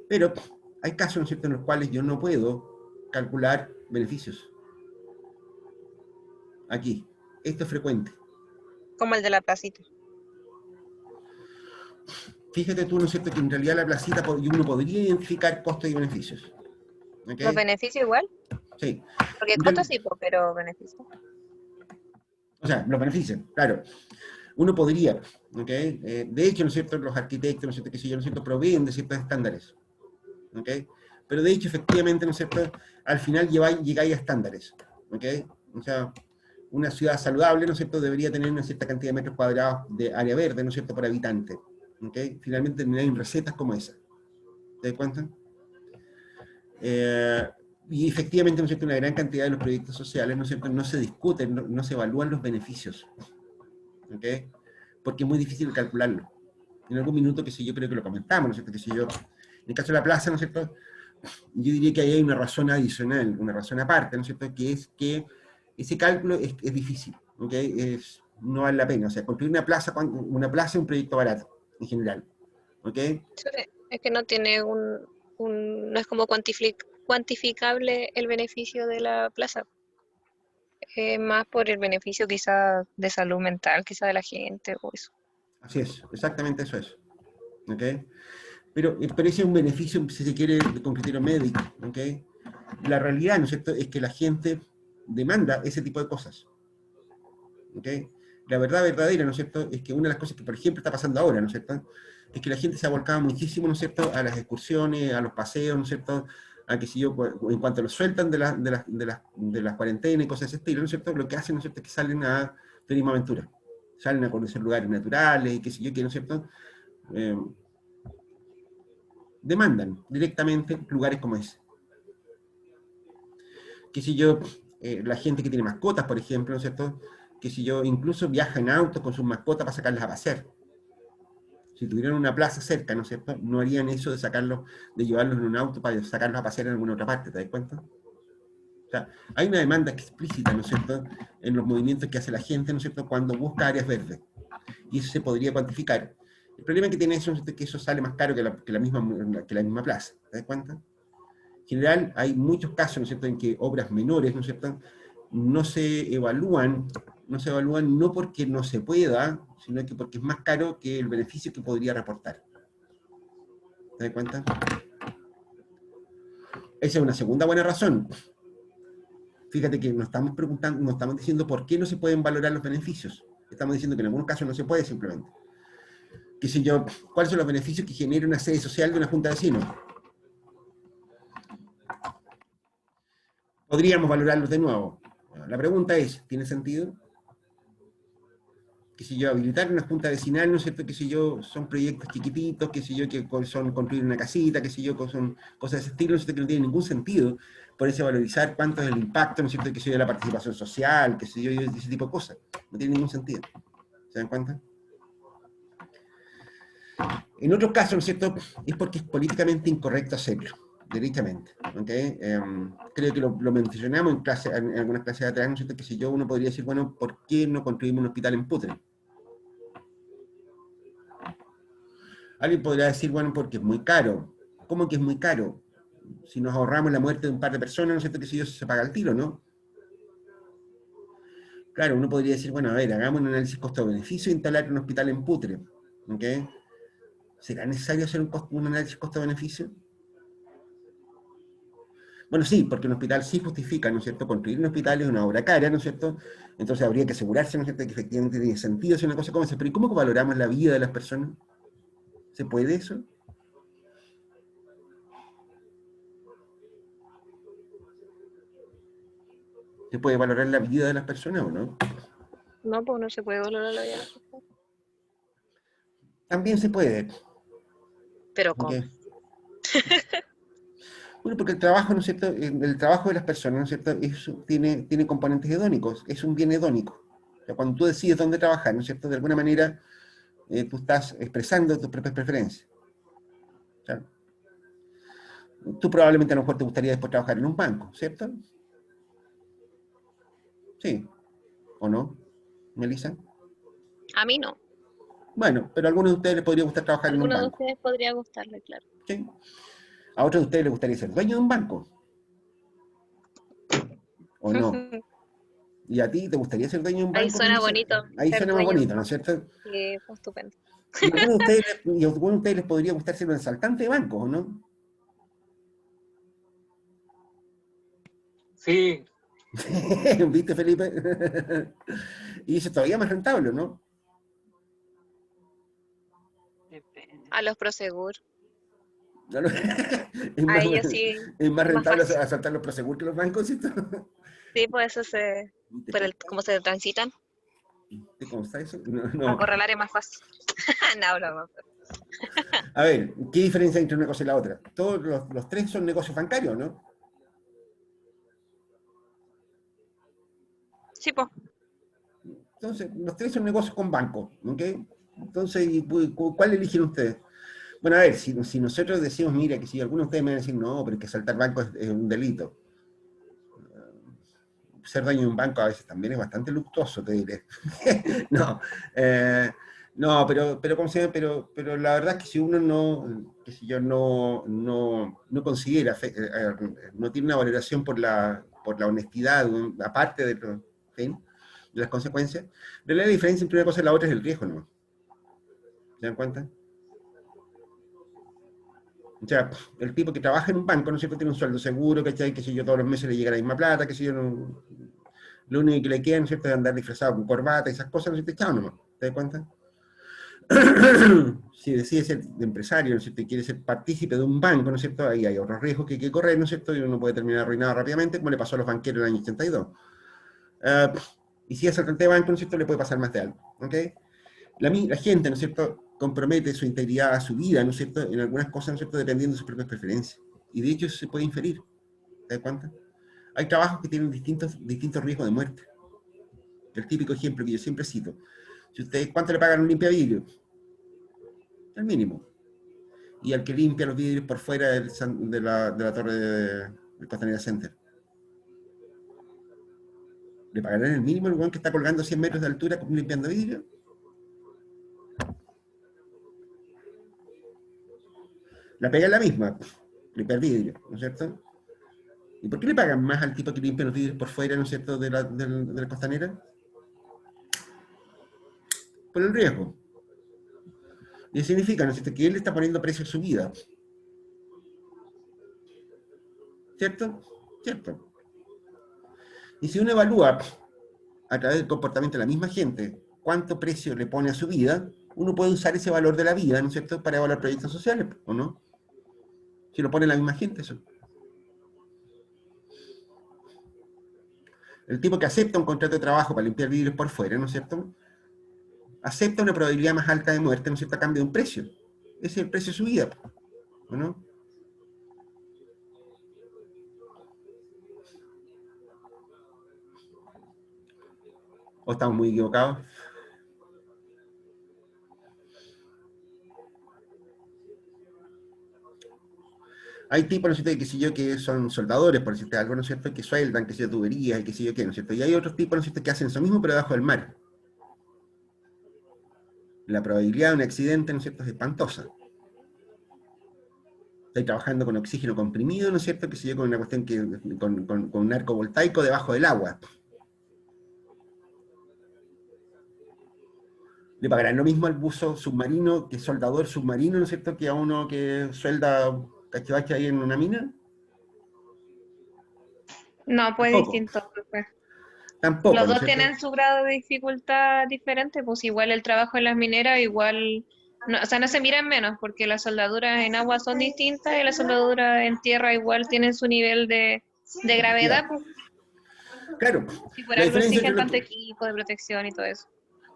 Pero hay casos, ¿no es cierto?, en los cuales yo no puedo calcular beneficios. Aquí. Esto es frecuente. Como el de la placita. Fíjate tú, ¿no es cierto?, que en realidad la placita uno podría identificar costos y beneficios. ¿Ok? ¿Los beneficios igual? Sí. Porque En costos real- sí, pero beneficios. O sea, los beneficios, claro. Uno podría, ¿ok? De hecho, ¿no es cierto?, los arquitectos, ¿no es cierto?, que si yo, ¿no es cierto?, proveen de ciertos estándares. ¿Ok? Pero de hecho, efectivamente, ¿no es cierto?, al final llegáis a estándares. ¿Ok? O sea, una ciudad saludable, ¿no es cierto?, debería tener una cierta cantidad de metros cuadrados de área verde, ¿no es cierto?, por habitante. ¿Ok? Finalmente termináis en recetas como esa. ¿Te das cuenta? Y efectivamente, ¿no es cierto?, una gran cantidad de los proyectos sociales, ¿no es cierto?, no se discuten, no se evalúan los beneficios. ¿Ok? Porque es muy difícil calcularlo. En algún minuto, que sé yo, creo que lo comentamos, ¿no es cierto?, que sé yo, en el caso de la plaza, ¿no es cierto?, yo diría que ahí hay una razón adicional, una razón aparte, ¿no es cierto?, que es que ese cálculo es difícil, ¿ok? No vale la pena, o sea, construir una plaza es un proyecto barato, en general, ¿ok? Sí, es que no tiene no es como cuantificable el beneficio de la plaza. Es más por el beneficio quizá de salud mental, quizá de la gente o eso. Así es, exactamente eso es, ¿ok? Pero ese es un beneficio, si se quiere, con criterio médico, ¿ok? La realidad, ¿no es cierto?, es que la gente demanda ese tipo de cosas, ¿ok? La verdad verdadera, ¿no es cierto?, es que una de las cosas que, por ejemplo, está pasando ahora, ¿no es cierto?, es que la gente se ha volcado muchísimo, ¿no es cierto?, a las excursiones, a los paseos, ¿no es cierto?, a que si yo, en cuanto los sueltan de las cuarentenas y cosas de ese estilo, ¿no es cierto?, lo que hacen, ¿no es cierto?, es que salen a turismo aventura, salen a conocer lugares naturales y qué sé yo, que, ¿no es cierto?, demandan directamente lugares como ese. Que si yo, la gente que tiene mascotas, por ejemplo, ¿no es cierto?, que si yo incluso viaja en auto con sus mascotas para sacarlas a pasear. Si tuvieran una plaza cerca, ¿no es cierto?, no harían eso de sacarlos, de llevarlos en un auto para sacarlos a pasear en alguna otra parte, ¿te das cuenta? O sea, hay una demanda explícita, ¿no es cierto?, en los movimientos que hace la gente, ¿no es cierto?, cuando busca áreas verdes. Y eso se podría cuantificar. El problema que tiene eso es que eso sale más caro que la misma plaza. ¿Te das cuenta? En general, hay muchos casos, ¿no es cierto?, en que obras menores, ¿no es cierto?, no se evalúan no porque no se pueda, sino que porque es más caro que el beneficio que podría reportar. ¿Te das cuenta? Esa es una segunda buena razón. Fíjate que nos estamos preguntando, nos estamos diciendo por qué no se pueden valorar los beneficios. Estamos diciendo que en algunos casos no se puede simplemente. Qué sé yo, ¿cuáles son los beneficios que genera una sede social de una junta de vecinos? Podríamos valorarlos de nuevo. La pregunta es, ¿tiene sentido? Qué sé yo, habilitar una junta vecinal, ¿no es cierto? Qué sé yo, son proyectos chiquititos, qué sé yo, que son construir una casita, qué sé yo, son cosas de ese estilo, ¿no es cierto? Que no tiene ningún sentido ponerse a valorizar cuánto es el impacto, ¿no es cierto? Qué sé yo, de la participación social, qué sé yo, y ese tipo de cosas. No tiene ningún sentido. ¿Se dan cuenta? En otros casos, ¿no es cierto?, es porque es políticamente incorrecto hacerlo, derechamente. ¿Okay? Creo que lo mencionamos en algunas clases de atrás, ¿no es cierto?, que si yo uno podría decir, bueno, ¿por qué no construimos un hospital en Putre? Alguien podría decir, bueno, porque es muy caro. ¿Cómo que es muy caro? Si nos ahorramos la muerte de un par de personas, ¿no es cierto?, que si yo se paga el tiro, ¿no? Claro, uno podría decir, bueno, a ver, hagamos un análisis costo-beneficio e instalar un hospital en Putre. ¿Okay? ¿Será necesario hacer un análisis costo-beneficio? Bueno, sí, porque un hospital sí justifica, ¿no es cierto? Construir un hospital es una obra cara, ¿no es cierto? Entonces habría que asegurarse, ¿no es cierto?, que efectivamente tiene sentido hacer una cosa como esa. Pero ¿y cómo valoramos la vida de las personas? ¿Se puede eso? ¿Se puede valorar la vida de las personas o no? No, pues no se puede valorar la vida. También se puede. Pero ¿Ok? ¿cómo? Bueno, porque el trabajo, ¿no es cierto?, el trabajo de las personas, ¿no es cierto?, tiene componentes hedónicos, es un bien hedónico. O sea, cuando tú decides dónde trabajar, ¿no es cierto?, de alguna manera tú estás expresando tus propias preferencias. O sea, tú probablemente a lo mejor te gustaría después trabajar en un banco, ¿cierto? Sí, ¿o no, Melissa? A mí no. Bueno, pero a algunos de ustedes les podría gustar A trabajar en un alguno de banco, ustedes podría gustarle, claro. ¿sí? A otros de ustedes les gustaría ser dueño de un banco, ¿o no? ¿Y a ti te gustaría ser dueño de un Ahí banco, suena Melissa? bonito Ahí ser suena más dueño de un bonito, ¿no es banco. cierto? Sí, fue estupendo. Y a algunos de ustedes les podría gustar ser un asaltante de bancos, ¿o no? Sí, ¿Viste, Felipe? Y eso es todavía más rentable, ¿no? Depende. A los Prosegur. Es A más, ellos sí, es más es más rentable fácil. asaltar los Prosegur que los bancos, ¿cierto? Sí, pues eso ¿Viste, por Felipe? cómo se transitan. ¿Cómo está eso? No, no. Acorralar es más fácil. No, broma. A ver, ¿qué diferencia hay entre una cosa y la otra? Todos los tres son negocios bancarios, ¿no? Sí, pues. Entonces, los tres son negocios con bancos, ¿ok? Entonces, ¿cuál eligen ustedes? Bueno, a ver, si nosotros decimos, mira, que si algunos de ustedes me van a decir, no, pero es que saltar bancos es un delito. Ser dueño de un banco a veces también es bastante luctuoso, te diré. No, no, pero ¿cómo se llama? Pero la verdad es que si uno no, que si yo no considera, no tiene una valoración por la honestidad, aparte de, ¿sí?, de las consecuencias, de la diferencia entre una cosa y la otra es el riesgo, ¿no? ¿Se dan cuenta? O sea, el tipo que trabaja en un banco, ¿no es cierto?, tiene un sueldo seguro, ¿cachai? Que si yo todos los meses le llega la misma plata, que si yo no, lo único que le queda, ¿no es cierto?, es andar disfrazado con corbata y esas cosas, ¿no es cierto?, chao nomás, ¿te das cuenta? Si decide ser empresario, ¿no es cierto?, y quiere ser partícipe de un banco, ¿no es cierto?, ahí hay otros riesgos que hay que correr, ¿no es cierto?, y uno puede terminar arruinado rápidamente, como le pasó a los banqueros en el año 82. Y si es asaltante de banco, ¿no es cierto?, le puede pasar más de algo, ¿ok? La gente, ¿no es cierto?, compromete su integridad, su vida, ¿no es cierto?, en algunas cosas, ¿no es cierto?, dependiendo de sus propias preferencias. Y de hecho eso se puede inferir, ¿te das cuenta? Hay trabajos que tienen distintos riesgos de muerte. El típico ejemplo que yo siempre cito. Si ustedes, ¿cuánto le pagan a un limpiavidrio? El mínimo. Y al que limpia los vidrios por fuera de la torre del Costanera Center. ¿Le pagarán el mínimo al weón que está colgando 100 metros de altura limpiando vidrio? La pega es la misma, limpiar vidrio, ¿no es cierto? ¿Y por qué le pagan más al tipo que limpia los vidrios por fuera, ¿no es cierto?, de la costanera? Por el riesgo. Y eso significa, ¿no es cierto?, que él está poniendo precio a su vida. ¿Cierto? Cierto. Y si uno evalúa a través del comportamiento de la misma gente cuánto precio le pone a su vida, uno puede usar ese valor de la vida, ¿no es cierto?, para evaluar proyectos sociales, ¿o no? Si lo pone la misma gente, eso. El tipo que acepta un contrato de trabajo para limpiar vidrios por fuera, ¿no es cierto?, acepta una probabilidad más alta de muerte, ¿no es cierto?, a cambio de un precio. Ese es el precio de su vida, ¿o no? ¿O estamos muy equivocados? Hay tipos, ¿no es cierto?, que sé yo, que son soldadores, por decirte algo, ¿no es cierto?, que sueldan, que sé yo, tuberías, y que sé yo qué, ¿no es cierto? Y hay otros tipos, ¿no es cierto?, que hacen eso mismo, pero debajo del mar. La probabilidad de un accidente, ¿no es cierto?, es espantosa. Estoy trabajando con oxígeno comprimido, ¿no es cierto?, que sé yo, con una cuestión que, con un arco voltaico debajo del agua. Le pagarán lo mismo al buzo submarino, que soldador submarino, ¿no es cierto?, que a uno que suelda cachivache ahí en una mina. No, pues Tampoco, distinto, pues. tampoco, Los ¿no es dos cierto? tienen su grado de dificultad diferente, pues igual el trabajo en las mineras, igual, no, o sea, no se miran menos, porque las soldaduras en agua son distintas y las soldaduras en tierra igual tienen su nivel de gravedad, Ya. pues, Claro, y por la algo diferencia entre exigen lo tanto que... equipo de protección y todo eso.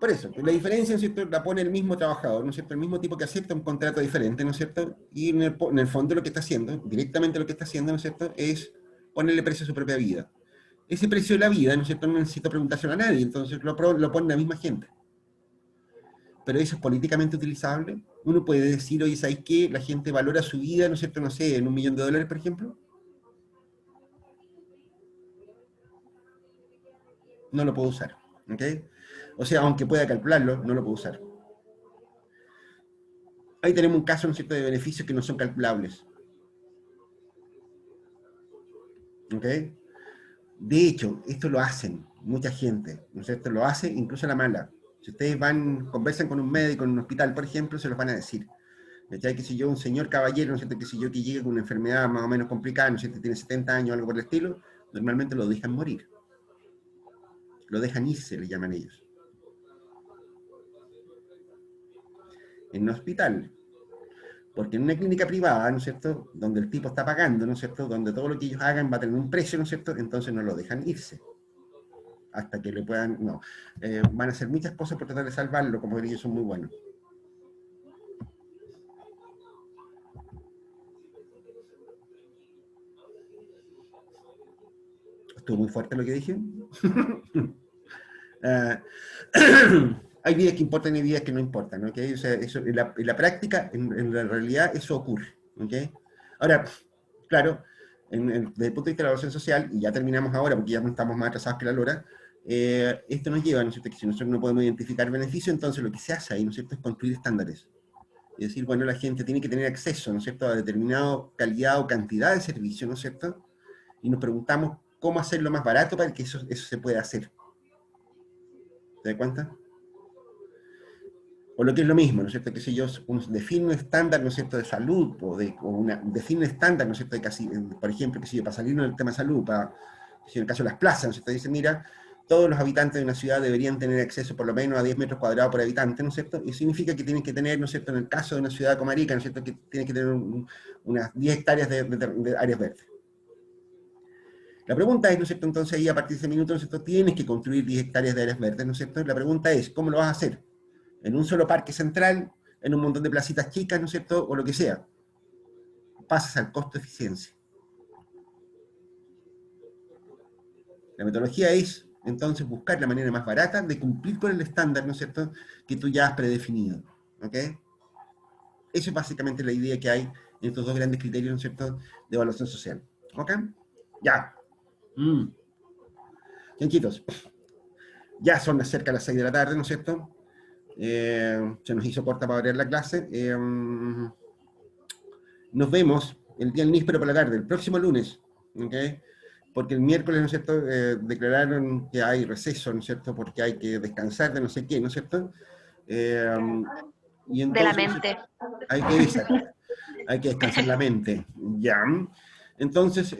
Por eso, la diferencia, ¿no es cierto?, la pone el mismo trabajador, ¿no es cierto?, el mismo tipo que acepta un contrato diferente, ¿no es cierto?, y en el fondo lo que está haciendo, directamente lo que está haciendo, ¿no es cierto?, es ponerle precio a su propia vida. Ese precio de la vida, ¿no es cierto?, no necesita preguntárselo a nadie, entonces lo pone la misma gente. Pero eso es políticamente utilizable. Uno puede decir, oye, ¿sabéis qué? La gente valora su vida, ¿no es cierto?, no sé, en $1.000.000, por ejemplo. No lo puedo usar, ¿ok? O sea, aunque pueda calcularlo, no lo puedo usar. Ahí tenemos un caso, ¿no es cierto?, de beneficios que no son calculables, ¿ok? De hecho, esto lo hacen mucha gente, ¿no es cierto? Lo hace incluso a la mala. Si ustedes conversan con un médico en un hospital, por ejemplo, se los van a decir. ¿Cachai? Que si yo, un señor caballero, ¿no es cierto?, que si yo que llegue con una enfermedad más o menos complicada, ¿no es cierto?, tiene 70 años o algo por el estilo, normalmente lo dejan morir. Lo dejan irse, le llaman ellos. En un hospital. Porque en una clínica privada, ¿no es cierto?, donde el tipo está pagando, ¿no es cierto?, donde todo lo que ellos hagan va a tener un precio, ¿no es cierto?, entonces no lo dejan irse. Hasta que le puedan, no. Van a hacer muchas cosas por tratar de salvarlo, como ellos son muy buenos. Estuvo muy fuerte lo que dije. Ah, hay vidas que importan y vidas que no importan, ¿ok? O sea, eso, en la práctica, en la realidad, eso ocurre, ¿ok? Ahora, claro, desde el punto de vista de la evaluación social, y ya terminamos ahora porque ya no estamos más atrasados que la lora, esto nos lleva, ¿no es cierto?, que si nosotros no podemos identificar beneficios, entonces lo que se hace ahí, ¿no es cierto?, es construir estándares. Es decir, bueno, la gente tiene que tener acceso, ¿no es cierto?, a determinada calidad o cantidad de servicio, ¿no es cierto?, y nos preguntamos cómo hacerlo más barato para que eso se pueda hacer. ¿Te das cuenta? O lo que es lo mismo, ¿no es cierto?, que si yo defino un estándar, ¿no es cierto?, de salud, defino un estándar, ¿no es cierto?, de casi, por ejemplo, que si yo, para salirnos del tema de salud, si en el caso de las plazas, ¿no es cierto?, dice, mira, todos los habitantes de una ciudad deberían tener acceso por lo menos a 10 metros cuadrados por habitante, ¿no es cierto?, y significa que tienen que tener, ¿no es cierto?, en el caso de una ciudad como Arica, ¿no es cierto?, que tienen que tener unas 10 hectáreas de áreas verdes. La pregunta es, ¿no es cierto?, entonces ahí a partir de ese minuto, ¿no es cierto?, tienes que construir 10 hectáreas de áreas verdes, ¿no es cierto? La pregunta es, ¿cómo lo vas a hacer? ¿En un solo parque central, en un montón de placitas chicas, ¿no es cierto?, o lo que sea? Pasas al costo-eficiencia. La metodología es, entonces, buscar la manera más barata de cumplir con el estándar, ¿no es cierto?, que tú ya has predefinido, ¿ok? Eso es básicamente la idea que hay en estos dos grandes criterios, ¿no es cierto?, de evaluación social, ¿ok? Ya. Chanchitos, ya son cerca de las 6 de la tarde, ¿no es cierto? Se nos hizo corta para abrir la clase. Nos vemos el día del níspero por la tarde, el próximo lunes, ¿ok? Porque el miércoles, ¿no es cierto?, declararon que hay receso, ¿no es cierto?, porque hay que descansar de no sé qué, ¿no es cierto? Y De la entonces, mente. hay que, exacto, hay que descansar la mente, ¿ya? Entonces,